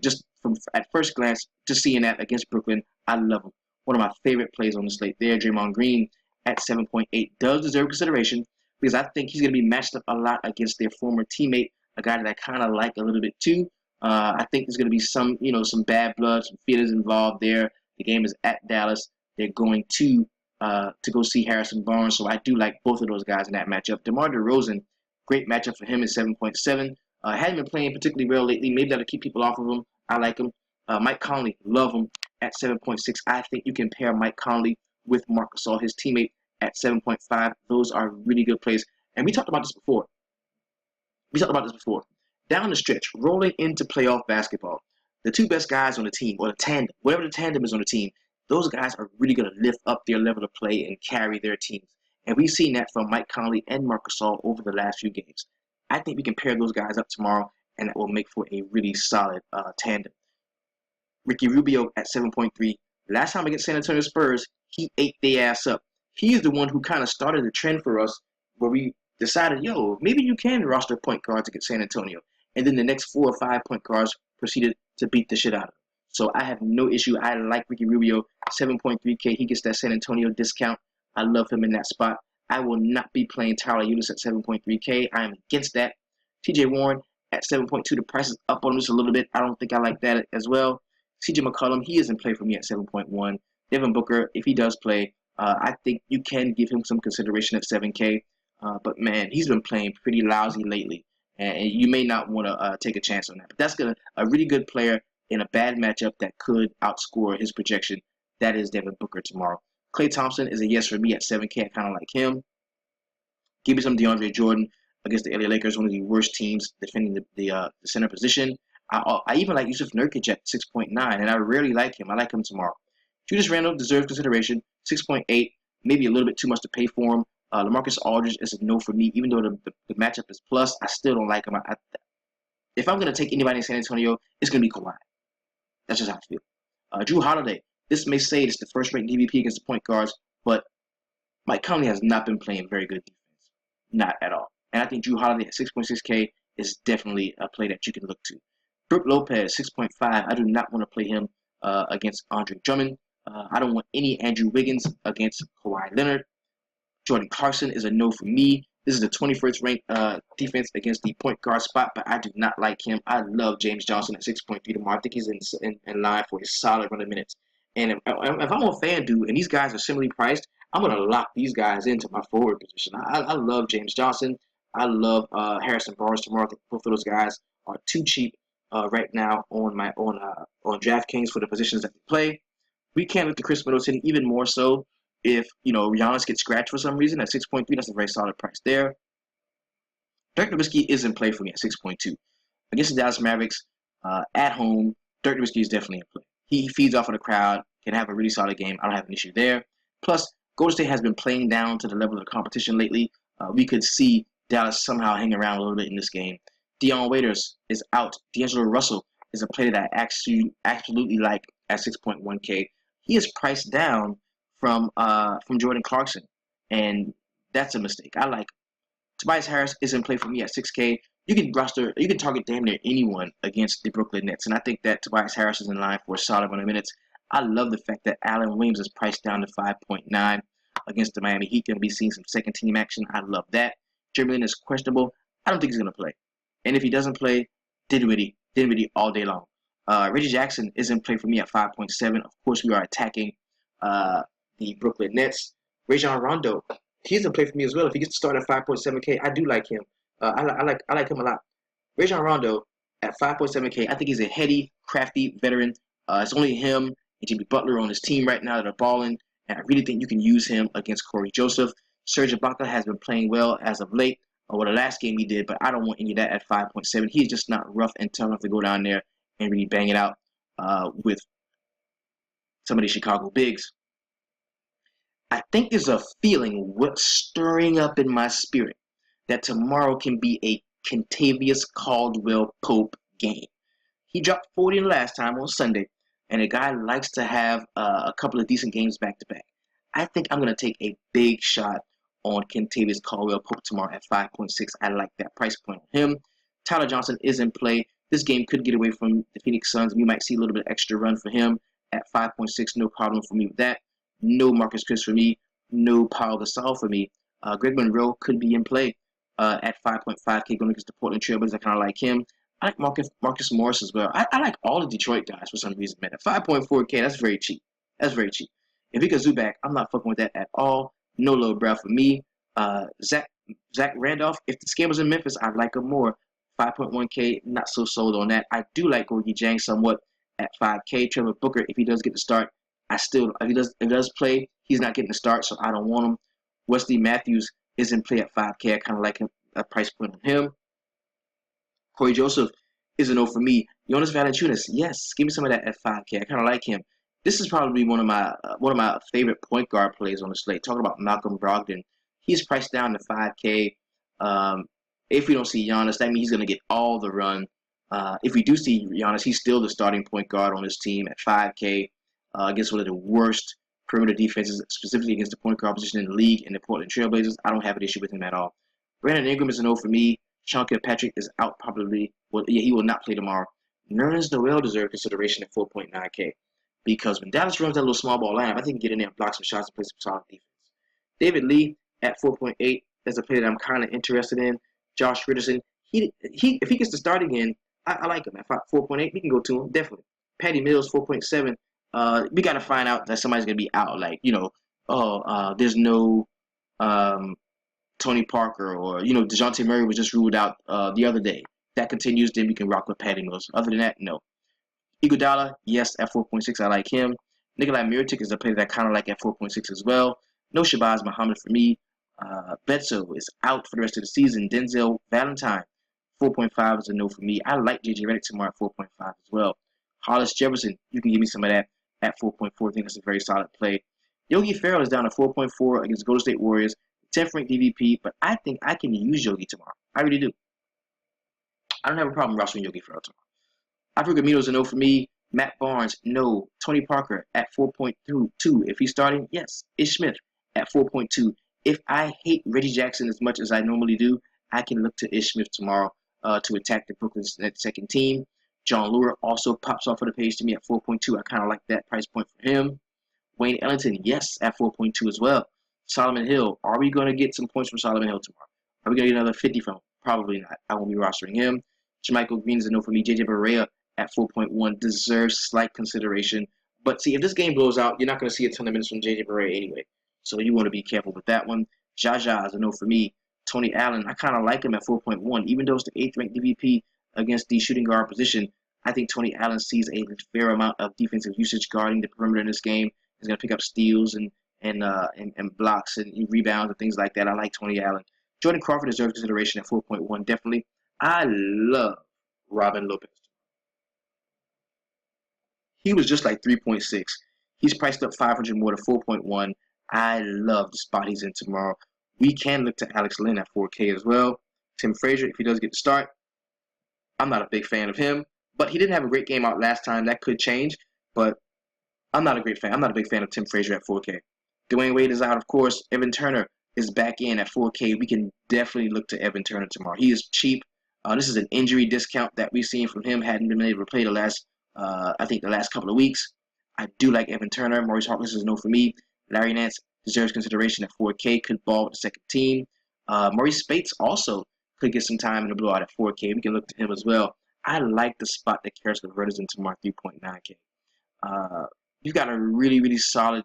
Just from at first glance, just seeing that against Brooklyn, I love him. One of my favorite plays on the slate there. Draymond Green at 7.8 does deserve consideration, because I think he's going to be matched up a lot against their former teammate a guy that I kind of like a little bit too. I think there's going to be some bad blood, some feelings involved there. The game is at Dallas. They're going to go see Harrison Barnes, so I do like both of those guys in that matchup. DeMar DeRozan, great matchup for him at 7.7. Hadn't been playing particularly well lately. Maybe that'll keep people off of him. I like him. Mike Conley, love him at 7.6. I think you can pair Mike Conley with Marc Gasol, his teammate, at 7.5. Those are really good plays. And we talked about this before. Down the stretch, rolling into playoff basketball, the two best guys on the team, or the tandem, whatever the tandem is on the team, those guys are really going to lift up their level of play and carry their teams. And we've seen that from Mike Conley and Marc Gasol over the last few games. I think we can pair those guys up tomorrow, and that will make for a really solid tandem. Ricky Rubio at 7.3. Last time against San Antonio Spurs, he ate their ass up. He's the one who kind of started the trend for us where we decided, maybe you can roster point guards against San Antonio. And then the next 4 or 5 point guards proceeded to beat the shit out of him. So I have no issue. I like Ricky Rubio, 7.3K. He gets that San Antonio discount. I love him in that spot. I will not be playing Tyler Ulis at 7.3K. I am against that. TJ Warren at 7.2. The price is up on him just a little bit. I don't think I like that as well. CJ McCollum, he isn't play for me at 7.1. Devin Booker, if he does play, I think you can give him some consideration at 7K. But, man, he's been playing pretty lousy lately. And you may not want to take a chance on that. But that's a really good player in a bad matchup that could outscore his projection. That is Devin Booker tomorrow. Klay Thompson is a yes for me at 7K. I kind of like him. Give me some DeAndre Jordan against the LA Lakers, one of the worst teams defending the center position. I even like Yusuf Nurkic at 6.9, and I rarely like him. I like him tomorrow. Julius Randle deserves consideration, 6.8, maybe a little bit too much to pay for him. LaMarcus Aldridge is a no for me, even though the matchup is plus. I still don't like him. If I'm going to take anybody in San Antonio, it's going to be Kawhi. That's just how I feel. Drew Holiday, this may say it's the first-ranked DVP against the point guards, but Mike Conley has not been playing very good defense. Not at all. And I think Drew Holiday at 6.6K is definitely a play that you can look to. Brook Lopez, 6.5. I do not want to play him against Andre Drummond. I don't want any Andrew Wiggins against Kawhi Leonard. Jordan Clarkson is a no for me. This is the 21st ranked defense against the point guard spot, but I do not like him. I love James Johnson at 6.3 tomorrow. I think he's in line for a solid run of minutes. And if I'm on FanDuel and these guys are similarly priced, I'm going to lock these guys into my forward position. I love James Johnson. I love Harrison Barnes tomorrow. I think both of those guys are too cheap right now on DraftKings for the positions that they play. We can't look to Chris Middleton even more so if Giannis gets scratched for some reason at 6.3. That's a very solid price there. Dirk Nowitzki is in play for me at 6.2 against the Dallas Mavericks at home. Dirk Nowitzki is definitely in play. He feeds off of the crowd, can have a really solid game. I don't have an issue there. Plus, Golden State has been playing down to the level of the competition lately. We could see Dallas somehow hang around a little bit in this game. Dion Waiters is out. D'Angelo Russell is a player that I absolutely like at 6.1K. He is priced down from Jordan Clarkson, and that's a mistake. I like Tobias Harris is in play for me at 6K. You can target damn near anyone against the Brooklyn Nets, and I think that Tobias Harris is in line for a solid run of minutes. I love the fact that Allen Williams is priced down to 5.9 against the Miami Heat. Going to be seeing some second team action. I love that. Jeremy Lin is questionable. I don't think he's going to play. And if he doesn't play, Dinwiddie all day long. Reggie Jackson is in play for me at 5.7. Of course, we are attacking the Brooklyn Nets. Rajon Rondo, he's in play for me as well. If he gets to start at 5.7K, I do like him. I like him a lot. Rajon Rondo at 5.7K, I think he's a heady, crafty veteran. It's only him and Jimmy Butler on his team right now that are balling, and I really think you can use him against Corey Joseph. Serge Ibaka has been playing well as of late. The last game he did, but I don't want any of that at 5.7. He's just not rough and tough enough to go down there and really bang it out with some of the Chicago bigs. I think there's a feeling what's stirring up in my spirit that tomorrow can be a Kentavious Caldwell-Pope game. He dropped 40 the last time on Sunday, and a guy likes to have a couple of decent games back-to-back. I think I'm going to take a big shot on Kentavious Caldwell-Pope tomorrow at 5.6. I like that price point on him. Tyler Johnson is in play. This game could get away from the Phoenix Suns. We might see a little bit extra run for him at 5.6. No problem for me with that. No Marcus Chris for me. No Paul Gasol for me. Greg Monroe could be in play. at 5.5K going against the Portland Trailblazers. I kind of like him. I like Marcus Morris as well. I like all the Detroit guys for some reason, man. At 5.4K, that's very cheap. That's very cheap. If he could Zubac, I'm not fucking with that at all. No low brow for me. Zach Randolph, if this game was in Memphis, I'd like him more. 5.1K, not so sold on that. I do like Gorgie Jang somewhat at 5K. Trevor Booker, if he does get the start, if he does play, he's not getting the start, so I don't want him. Wesley Matthews is in play at 5K. I kind of like him, a price point on him. Corey Joseph is a no for me. Jonas Valanciunas, yes, give me some of that at 5K. I kind of like him. This is probably one of my favorite point guard plays on the slate. Talking about Malcolm Brogdon, he's priced down to 5K. If we don't see Giannis, that means he's going to get all the run. If we do see Giannis, he's still the starting point guard on this team at 5K against one of the worst perimeter defenses, specifically against the point guard position in the league in the Portland Trailblazers. I don't have an issue with him at all. Brandon Ingram is a no for me. Sean Kilpatrick is out probably. Well, yeah, he will not play tomorrow. Nerlens Noel deserves consideration at 4.9K because when Dallas runs that little small ball lineup, I think he can get in there and block some shots and play some solid defense. David Lee at 4.8 is a player that I'm kind of interested in. Josh Richardson, if he gets to start again, I like him at 4.8. We can go to him definitely. Patty Mills 4.7. We got to find out that somebody's gonna be out. Like there's no Tony Parker or DeJounte Murray was just ruled out the other day. If that continues, then we can rock with Patty Mills. Other than that, no. Iguodala, yes, at 4.6, I like him. Nikolai Mirotic is a player that I kind of like at 4.6 as well. No Shabazz Muhammad for me. Bledsoe is out for the rest of the season. Denzel Valentine, 4.5 is a no for me. I like JJ Redick tomorrow at 4.5 as well. Hollis Jefferson, you can give me some of that at 4.4. I think that's a very solid play. Yogi Ferrell is down to 4.4 against Golden State Warriors. 10th ranked DVP, but I think I can use Yogi tomorrow. I really do. I don't have a problem rostering Yogi Ferrell tomorrow. Alfred Camino is a no for me. Matt Barnes, no. Tony Parker at 4.2. If he's starting, yes. Ish Smith at 4.2. If I hate Reggie Jackson as much as I normally do, I can look to Ish Smith tomorrow to attack the Brooklyn second team. John Lure also pops off of the page to me at 4.2. I kind of like that price point for him. Wayne Ellington, yes, at 4.2 as well. Solomon Hill, are we going to get some points from Solomon Hill tomorrow? Are we going to get another 50 from him? Probably not. I won't be rostering him. Jermichael Green is a no for me. JJ Barea at 4.1 deserves slight consideration. But see, if this game blows out, you're not going to see a ton of minutes from JJ Barea anyway. So you want to be careful with that one. Jaja is a no for me. Tony Allen, I kind of like him at 4.1. Even though it's the 8th ranked DVP against the shooting guard position, I think Tony Allen sees a fair amount of defensive usage guarding the perimeter in this game. He's going to pick up steals and blocks and rebounds and things like that. I like Tony Allen. Jordan Crawford deserves consideration at 4.1, definitely. I love Robin Lopez. He was just like 3.6. He's priced up 500 more to 4.1. I love the spot he's in tomorrow. We can look to Alex Len at 4K as well. Tim Frazier, if he does get the start, I'm not a big fan of him. But he didn't have a great game out last time. That could change. But I'm not a big fan of Tim Frazier at 4K. Dwayne Wade is out, of course. Evan Turner is back in at 4K. We can definitely look to Evan Turner tomorrow. He is cheap. This is an injury discount that we've seen from him. Hadn't been able to play the last couple of weeks. I do like Evan Turner. Maurice Harkless is no for me. Larry Nance deserves consideration at 4K. Could ball with the second team. Maurice Spates also could get some time in the blowout at 4K. We can look to him as well. I like the spot that Karis LeVert is in tomorrow, 3.9K. You've got a really, really solid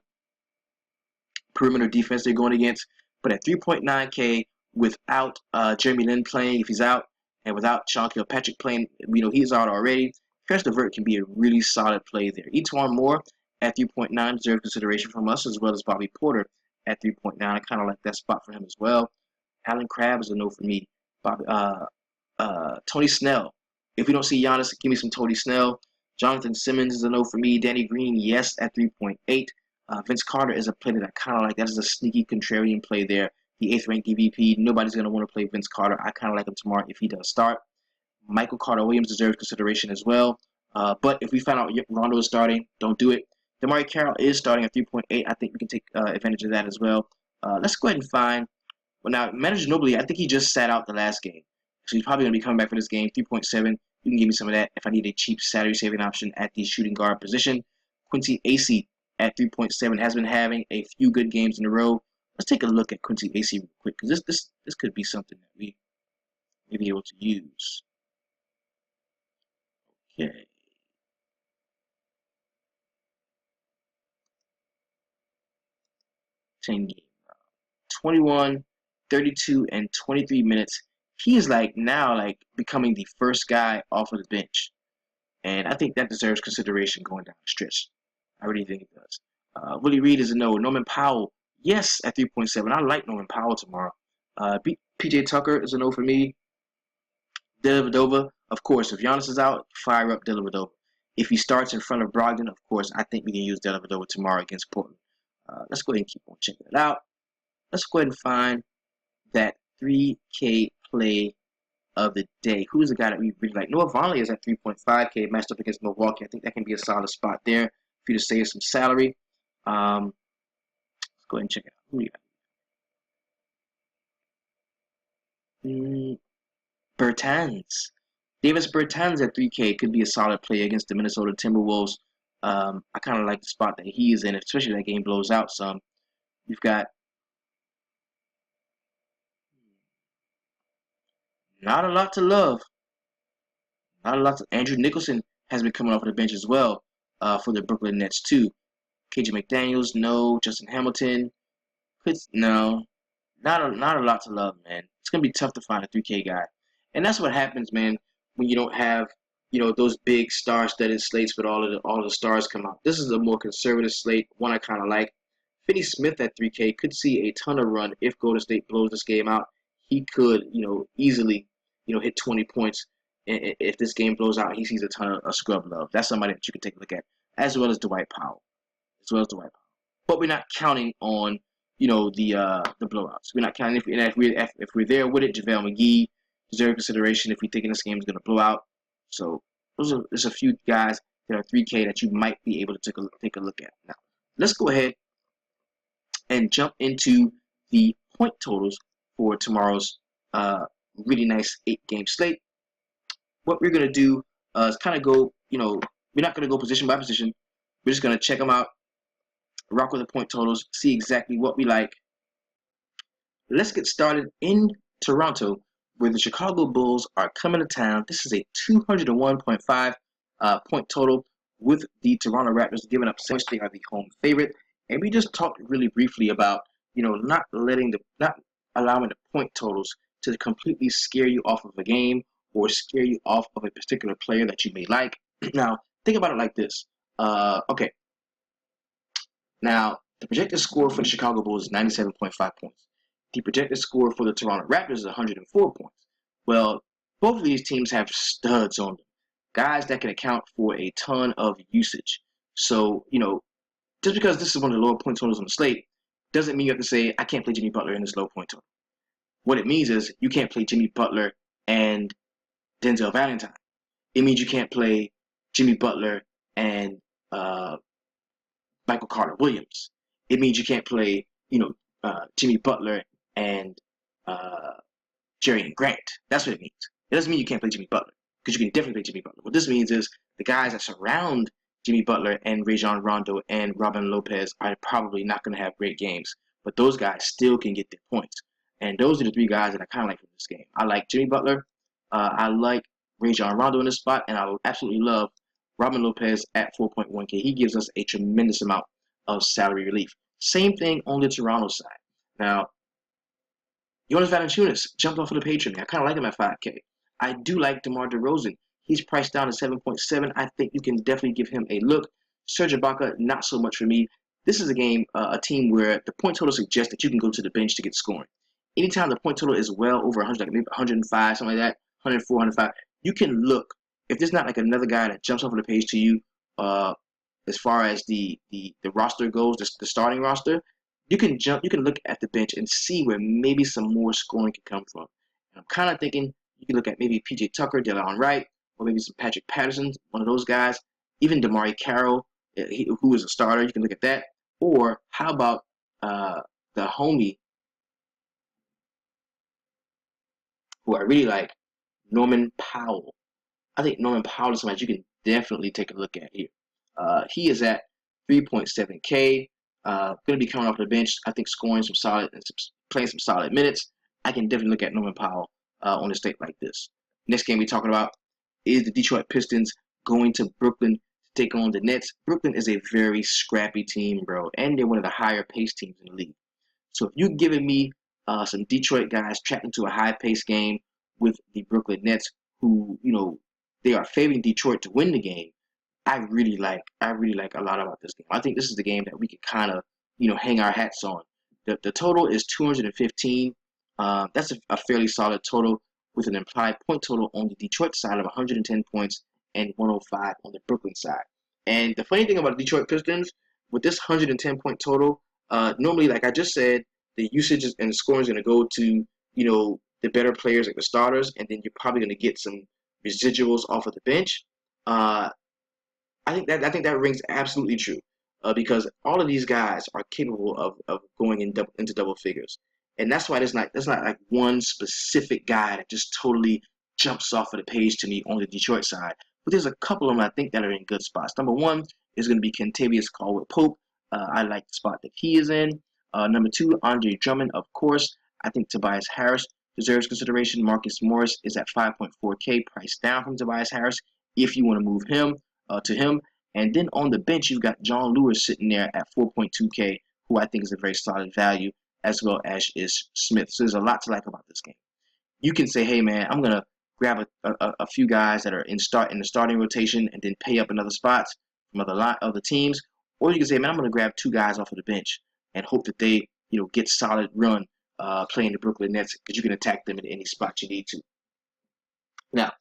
perimeter defense they're going against. But at 3.9K, without Jeremy Lin playing, if he's out, and without Sean Kilpatrick playing, we know he's out already, Karis LeVert can be a really solid play there. Etuan Moore at 3.9 deserves consideration from us, as well as Bobby Porter at 3.9. I kind of like that spot for him as well. Alan Crabb is a no for me. Tony Snell. If we don't see Giannis, give me some Tony Snell. Jonathan Simmons is a no for me. Danny Green, yes, at 3.8. Vince Carter is a player that I kind of like. That is a sneaky contrarian play there. The 8th ranked DVP. Nobody's going to want to play Vince Carter. I kind of like him tomorrow if he does start. Michael Carter-Williams deserves consideration as well. But if we find out Rondo is starting, don't do it. DeMarre Carroll is starting at 3.8. I think we can take advantage of that as well. Let's go ahead and find. Well, now, Manager Ginobili, I think he just sat out the last game. So he's probably going to be coming back for this game. 3.7. You can give me some of that if I need a cheap salary saving option at the shooting guard position. Quincy Acey at 3.7 has been having a few good games in a row. Let's take a look at Quincy AC real quick, because this could be something that we may be able to use. Okay. Game. 21, 32, and 23 minutes. He is like now like becoming the first guy off of the bench. And I think that deserves consideration going down the stretch. I really think it does. Willie Reed is a no. Norman Powell, yes, at 3.7. I like Norman Powell tomorrow. PJ Tucker is a no for me. Dellavedova, of course, if Giannis is out, fire up Dellavedova. If he starts in front of Brogdon, of course, I think we can use Dellavedova tomorrow against Portland. Let's go ahead and keep on checking it out. Let's go ahead and find that 3K play of the day. Who's the guy that we really like? Noah Vonleh is at 3.5K matched up against Milwaukee. I think that can be a solid spot there for you to save some salary. Let's go ahead and check it out. Who we got? Bertans. Davis Bertans at 3K could be a solid play against the Minnesota Timberwolves. I kind of like the spot that he is in, especially if that game blows out some. You've got not a lot to love. Not a lot to. Andrew Nicholson has been coming off of the bench as well for the Brooklyn Nets too. KJ McDaniels, no. Justin Hamilton, no. Not a lot to love, man. It's gonna be tough to find a 3K guy, and that's what happens, man, when you don't have those big star-studded slates, but all of the stars come out. This is a more conservative slate, one I kind of like. Finney Smith at 3K could see a ton of run if Golden State blows this game out. He could, easily, hit 20 points. If this game blows out, he sees a ton of scrub love. That's somebody that you can take a look at, as well as Dwight Powell, But we're not counting on, the blowouts. We're not counting if we're there with it. JaVale McGee deserves consideration if we thinking this game is going to blow out. So there's a few guys that are 3K that you might be able to take a look at. Now, let's go ahead and jump into the point totals for tomorrow's really nice 8-game slate. What we're going to do is kind of go, we're not going to go position by position. We're just going to check them out, rock with the point totals, see exactly what we like. Let's get started in Toronto, where the Chicago Bulls are coming to town. This is a 201.5 point total, with the Toronto Raptors giving up 6. They are the home favorite. And we just talked really briefly about, not allowing the point totals to completely scare you off of a game or scare you off of a particular player that you may like. Now, think about it like this. Okay. Now, the projected score for the Chicago Bulls is 97.5 points. The projected score for the Toronto Raptors is 104 points. Well, both of these teams have studs on them. Guys that can account for a ton of usage. So, just because this is one of the lower point totals on the slate, doesn't mean you have to say, I can't play Jimmy Butler in this low point total. What it means is you can't play Jimmy Butler and Denzel Valentine. It means you can't play Jimmy Butler and Michael Carter Williams. It means you can't play, Jimmy Butler and Jerry Grant. That's what it means. It doesn't mean you can't play Jimmy Butler, because you can definitely play Jimmy Butler. What this means is the guys that surround Jimmy Butler and Rajon Rondo and Robin Lopez are probably not going to have great games, but those guys still can get their points. And those are the 3 guys that I kind of like from this game. I like Jimmy Butler, I like Rajon Rondo in this spot, and I absolutely love Robin Lopez at 4.1K. He gives us a tremendous amount of salary relief. Same thing on the Toronto side. Now, Jonas Valanciunas jumped off of the page for me. I kind of like him at 5K. I do like DeMar DeRozan. He's priced down to 7.7. I think you can definitely give him a look. Serge Ibaka, not so much for me. This is a game, a team where the point total suggests that you can go to the bench to get scoring. Anytime the point total is well over 100, like maybe 105, something like that, 104, 105, you can look. If there's not like another guy that jumps off of the page to you, as far as the roster goes, the starting roster, you can look at the bench and see where maybe some more scoring can come from. And I'm kind of thinking you can look at maybe PJ Tucker, Delon Wright, or maybe some Patrick Patterson, one of those guys. Even DeMarre Carroll, who is a starter, you can look at that. Or how about the homie who I really like, Norman Powell. I think Norman Powell is somebody you can definitely take a look at here. He is at 3.7K. Going to be coming off the bench. I think scoring some solid and playing some solid minutes. I can definitely look at Norman Powell on a state like this. Next game we're talking about is the Detroit Pistons going to Brooklyn to take on the Nets. Brooklyn is a very scrappy team, bro, and they're one of the higher paced teams in the league. So if you're giving me some Detroit guys trapped into a high-paced game with the Brooklyn Nets, who they are favoring Detroit to win the game, I really like a lot about this game. I think this is the game that we could kind of hang our hats on. The total is 215. That's a fairly solid total with an implied point total on the Detroit side of 110 points and 105 on the Brooklyn side. And the funny thing about Detroit Pistons with this 110 point total, normally, like I just said, the usage and the scoring is going to go to the better players like the starters, and then you're probably going to get some residuals off of the bench. I think that rings absolutely true, because all of these guys are capable of going into double figures, and that's why there's not like one specific guy that just totally jumps off of the page to me on the Detroit side. But there's a couple of them I think that are in good spots. Number one is going to be Kentavious Caldwell-Pope. I like the spot that he is in. Number two, Andre Drummond, of course. I think Tobias Harris deserves consideration. Marcus Morris is at 5.4K, priced down from Tobias Harris if you want to move him to him. And then on the bench, you've got John Lewis sitting there at 4.2K, who I think is a very solid value, as well as is Smith. So there's a lot to like about this game. You can say, hey, man, I'm going to grab a few guys that are in the starting rotation and then pay up in other spots from other teams. Or you can say, man, I'm going to grab two guys off of the bench and hope that they get solid run playing the Brooklyn Nets, because you can attack them in any spot you need to. Now,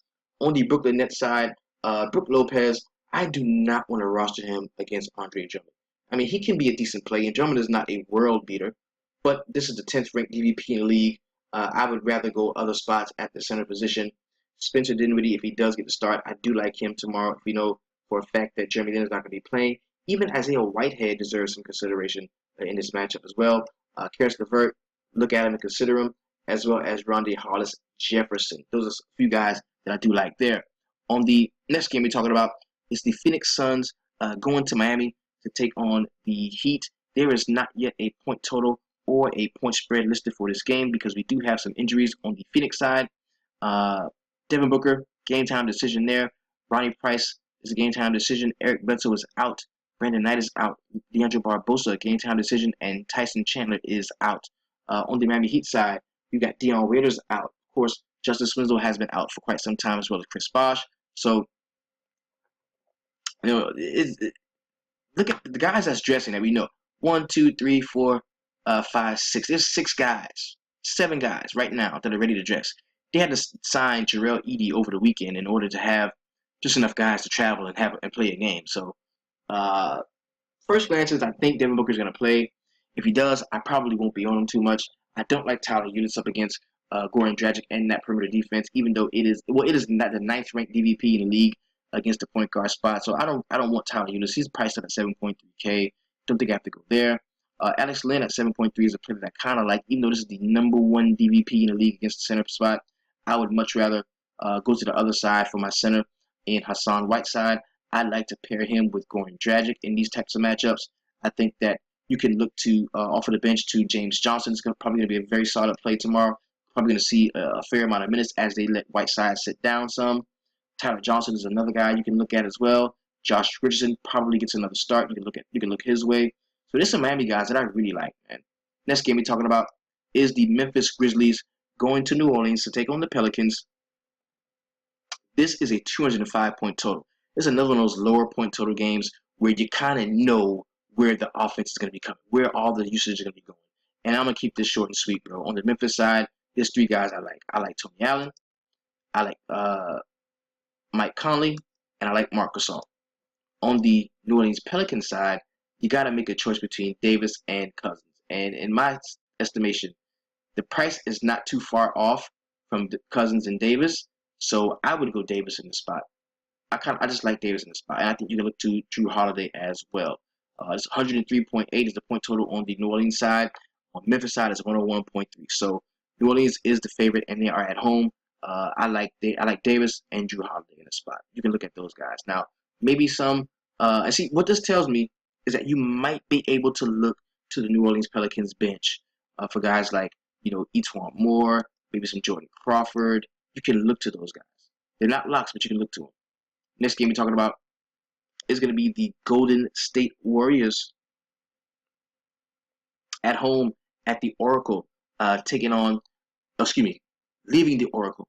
on the Brooklyn Nets side, Brook Lopez, I do not want to roster him against Andre Drummond. I mean, he can be a decent play, and Drummond is not a world beater, but this is the 10th ranked DVP in the league. I would rather go other spots at the center position. Spencer Dinwiddie, if he does get the start, I do like him tomorrow. If we know for a fact that Jeremy Lin is not going to be playing, even Isaiah Whitehead deserves some consideration in this matchup as well. Karis LeVert, look at him and consider him, as well as Rondae Hollis Jefferson. Those are a few guys that I do like there. On the next game we're talking about is the Phoenix Suns going to Miami to take on the Heat. There is not yet a point total or a point spread listed for this game because we do have some injuries on the Phoenix side. Devin Booker, game time decision there. Ronnie Price is a game time decision. Eric Bledsoe is out. Brandon Knight is out. Leandro Barbosa, game time decision. And Tyson Chandler is out. On the Miami Heat side, you got Dion Waiters out. Of course, Justice Winslow has been out for quite some time, as well as Chris Bosh. So, look at the guys that's dressing that we know. 1, 2, 3, 4, 5, 6. There's 6 guys, 7 guys right now that are ready to dress. They had to sign Jarrell Edey over the weekend in order to have just enough guys to travel and play a game. So, first glances, I think Devin Booker's going to play. If he does, I probably won't be on him too much. I don't like Tyler Ulis up against Goran Dragic and that perimeter defense, even though it is not the 9th ranked DVP in the league against the point guard spot. So I don't want Tyler Ulis. He's priced up at 7.3K. Don't think I have to go there. Alex Len at 7.3 is a player that I kind of like, even though this is the #1 DVP in the league against the center spot. I would much rather go to the other side for my center in Hassan Whiteside. I'd like to pair him with Goran Dragic in these types of matchups. I think that you can look to offer the bench to James Johnson. It's probably going to be a very solid play tomorrow. Probably going to see a fair amount of minutes as they let Whiteside sit down some. Tyler Johnson is another guy you can look at as well. Josh Richardson probably gets another start. You can look his way. So there's some Miami guys that I really like, man. Next game we're talking about is the Memphis Grizzlies going to New Orleans to take on the Pelicans. This is a 205 point total. This is another one of those lower point total games where you kind of know where the offense is going to be coming, where all the usage is going to be going. And I'm going to keep this short and sweet, bro. On the Memphis side, there's 3 guys I like. I like Tony Allen, I like Mike Conley, and I like Marc Gasol. On the New Orleans Pelicans side, you got to make a choice between Davis and Cousins. And in my estimation, the price is not too far off from the Cousins and Davis, so I would go Davis in the spot. I just like Davis in the spot, and I think you can look to Drew Holiday as well. It's 103.8 is the point total on the New Orleans side. On Memphis side, it's 101.3. So New Orleans is the favorite, and they are at home. I like Davis and Drew Holiday in the spot. You can look at those guys now. Maybe some and see what this tells me is that you might be able to look to the New Orleans Pelicans bench for guys like, Etuan Moore, maybe some Jordan Crawford. You can look to those guys. They're not locks, but you can look to them. Next game we're talking about is going to be the Golden State Warriors at home at the Oracle, taking on, leaving the Oracle,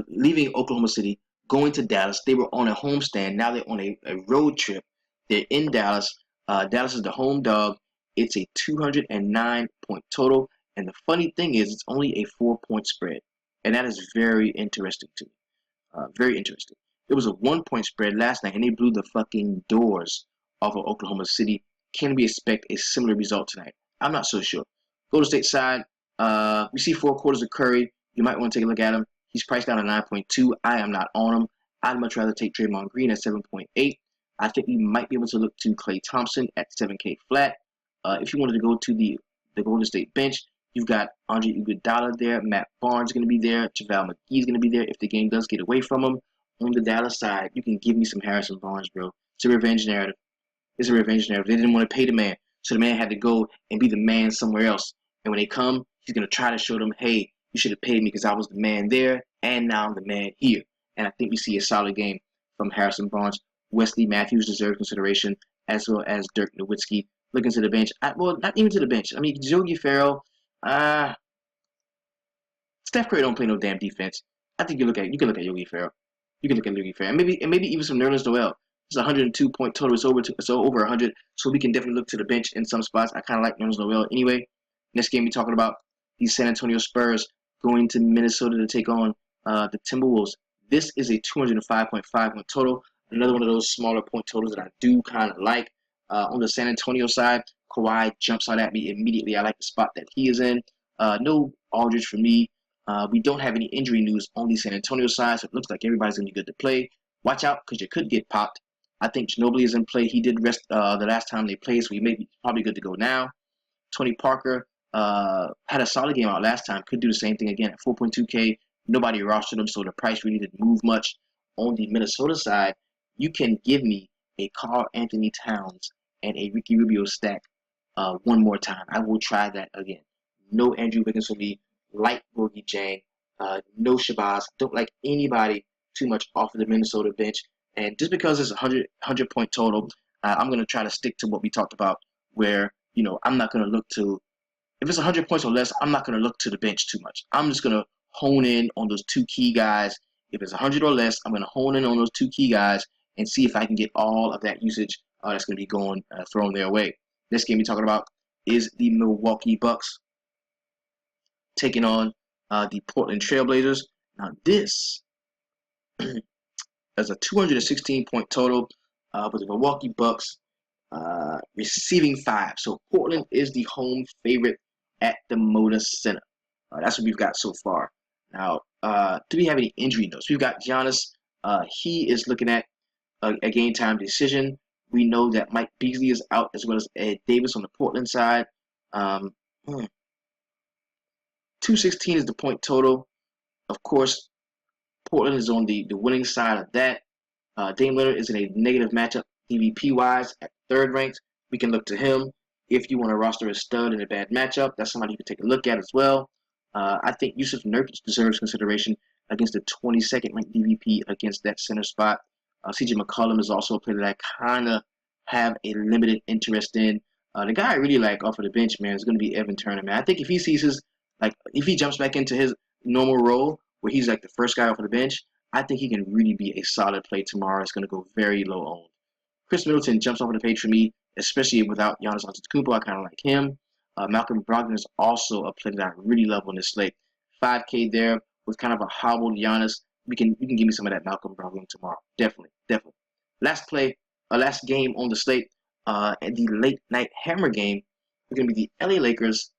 leaving Oklahoma City, going to Dallas. They were on a homestand. Now they're on a road trip. They're in Dallas. Dallas is the home dog. It's a 209-point total. And the funny thing is, it's only a 4-point spread. And that is very interesting to me. Very interesting. It was a 1-point spread last night, and they blew the fucking doors off of Oklahoma City. Can we expect a similar result tonight? I'm not so sure. Golden State side, we see 4 quarters of Curry. You might want to take a look at him. He's priced down at 9.2. I am not on him. I'd much rather take Draymond Green at 7.8. I think we might be able to look to Klay Thompson at 7K flat. If you wanted to go to the Golden State bench, you've got Andre Iguodala there. Matt Barnes is going to be there. JaVale McGee is going to be there if the game does get away from him. On the Dallas side, you can give me some Harrison Barnes, bro. It's a revenge narrative. It's a revenge narrative. They didn't want to pay the man, so the man had to go and be the man somewhere else. And when they come, he's going to try to show them, hey, you should have paid me because I was the man there, and now I'm the man here. And I think we see a solid game from Harrison Barnes. Wesley Matthews deserves consideration, as well as Dirk Nowitzki. Looking to the bench. Well, not even to the bench. I mean, Yogi Ferrell, Steph Curry don't play no damn defense. I think you can look at Yogi Ferrell. You can look at Yogi Ferrell. And maybe even some Nerlens Noel. It's a 102-point total. It's over 100. So we can definitely look to the bench in some spots. I kind of like Nerlens Noel anyway. Next game we're talking about the San Antonio Spurs going to Minnesota to take on the Timberwolves. This is a 205.5 point total. Another one of those smaller point totals that I do kind of like. On the San Antonio side, Kawhi jumps out at me immediately. I like the spot that he is in. No Aldridge for me. We don't have any injury news on the San Antonio side, so it looks like everybody's going to be good to play. Watch out, because you could get popped. I think Ginobili is in play. He did rest the last time they played, so he may be probably good to go now. Tony Parker had a solid game out last time. Could do the same thing again at 4.2K. Nobody rostered him, so the price really didn't move much. On the Minnesota side, you can give me a Karl Anthony Towns and a Ricky Rubio stack one more time. I will try that again. No Andrew Wiggins for me. Like Gorgie Jang. No Shabazz. Don't like anybody too much off of the Minnesota bench. And just because it's a 100-point total, I'm going to try to stick to what we talked about where, I'm not going to look to, if it's 100 points or less, I'm not going to look to the bench too much. I'm just going to hone in on those 2 key guys. If it's 100 or less, I'm going to hone in on those 2 key guys and see if I can get all of that usage that's going to be thrown their way. This game we're talking about is the Milwaukee Bucks taking on the Portland Trailblazers. Now this is a 216-point total with the Milwaukee Bucks receiving 5. So Portland is the home favorite at the Moda Center. That's what we've got so far. Now, do we have any injury notes? We've got Giannis. He is looking at a game time decision. We know that Mike Beasley is out, as well as Ed Davis on the Portland side. 216 is the point total. Of course, Portland is on the winning side of that. Dame Lillard is in a negative matchup DVP-wise at 3rd ranked. We can look to him. If you want to roster a stud in a bad matchup, that's somebody you can take a look at as well. I think Yusuf Nurkic deserves consideration against the 22nd ranked DVP against that center spot. CJ McCollum is also a player that I kind of have a limited interest in. The guy I really like off of the bench, man, is going to be Evan Turner, man. I think if he sees if he jumps back into his normal role where he's like the first guy off of the bench, I think he can really be a solid play tomorrow. It's going to go very low owned. Chris Middleton jumps off of the page for me, especially without Giannis Antetokounmpo. I kind of like him. Malcolm Brogdon is also a player that I really love on this slate. 5K there with kind of a hobbled Giannis. You can give me some of that Malcolm Brogdon tomorrow. Definitely. Last game on the slate, and the late night hammer game, is going to be the LA Lakers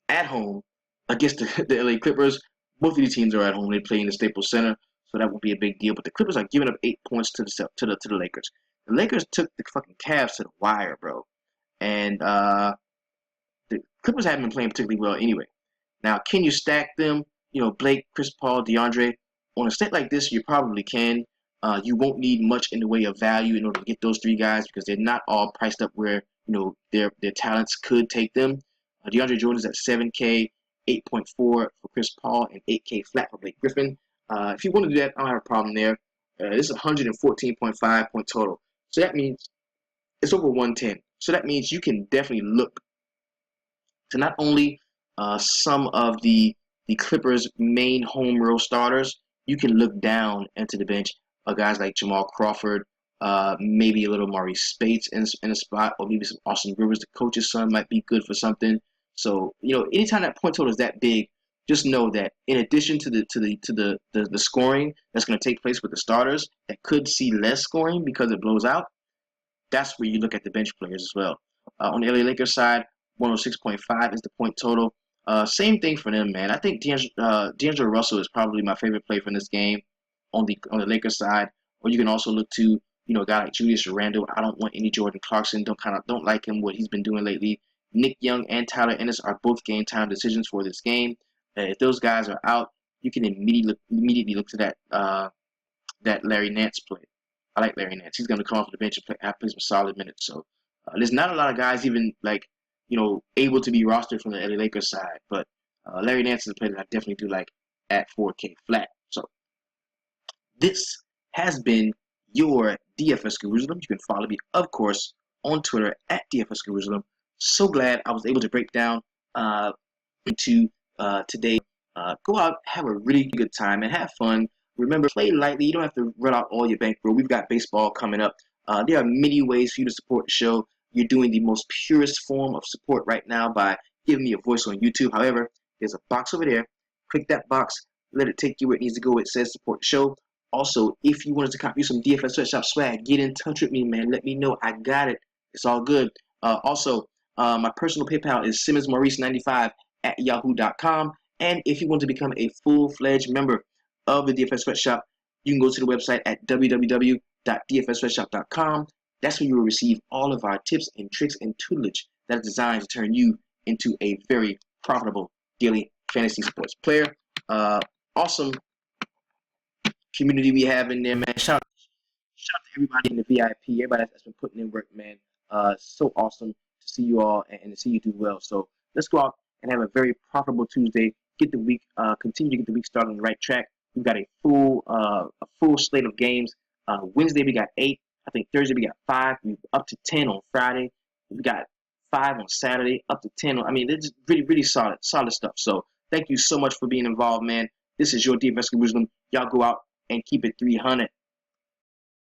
at home against the LA Clippers. Both of these teams are at home. They play in the Staples Center, so that won't be a big deal. But the Clippers are giving up 8 points to the Lakers. The Lakers took the fucking Cavs to the wire, bro. And the Clippers haven't been playing particularly well anyway. Now, can you stack them? Blake, Chris Paul, DeAndre. On a slate like this, you probably can. You won't need much in the way of value in order to get those 3 guys because they're not all priced up where their talents could take them. DeAndre Jordan is at 7K, 8.4 for Chris Paul, and 8K flat for Blake Griffin. If you want to do that, I don't have a problem there. This is 114.5 point total. So that means it's over 110. So that means you can definitely look to not only some of the Clippers' main home row starters, you can look down into the bench of guys like Jamal Crawford, maybe a little Maurice Spates in a spot, or maybe some Austin Rivers, the coach's son, might be good for something. So anytime that point total is that big, just know that in addition to the scoring that's going to take place with the starters that could see less scoring because it blows out, that's where you look at the bench players as well. On the LA Lakers side, 106.5 is the point total. Same thing for them, man. I think D'Angelo Russell is probably my favorite player from this game on the Lakers side. Or you can also look to a guy like Julius Randle. I don't want any Jordan Clarkson. Don't like him what he's been doing lately. Nick Young and Tyler Ennis are both game time decisions for this game. If those guys are out, you can immediately look to that Larry Nance play. I like Larry Nance. He's going to come off the bench and play some solid minutes. So there's not a lot of guys even able to be rostered from the LA Lakers side. But Larry Nance is a player that I definitely do like at 4K flat. So this has been your DFS Jerusalem. You can follow me, of course, on Twitter at DFS Jerusalem. So glad I was able to break down into today. Go out, have a really good time, and have fun. Remember, play lightly. You don't have to run out all your bankroll. We've got baseball coming up. There are many ways for you to support the show. You're doing the most purest form of support right now by giving me a voice on YouTube. However, there's a box over there. Click that box. Let it take you where it needs to go. It says support the show. Also, if you wanted to copy some DFS Sweatshop swag, get in touch with me, man. Let me know. I got it. It's all good. Also, my personal PayPal is SimmonsMaurice95 at yahoo.com. And if you want to become a full-fledged member of the DFS Sweatshop, you can go to the website at www.dfssweatshop.com. That's where you will receive all of our tips and tricks and tutelage that is designed to turn you into a very profitable daily fantasy sports player. Awesome community we have in there, man. Shout out to everybody in the VIP, everybody that's been putting in work, man. So awesome to see you all and to see you do well. So let's go out and have a very profitable Tuesday. Get the week, continue to get the week started on the right track. We've got a full slate of games. Wednesday we got 8. I think Thursday we got 5. We up to 10 on Friday. We got 5 on Saturday, up to 10. I mean, it's really solid stuff. So thank you so much for being involved, man. This is your DFS Jerusalem. Y'all go out and keep it 300.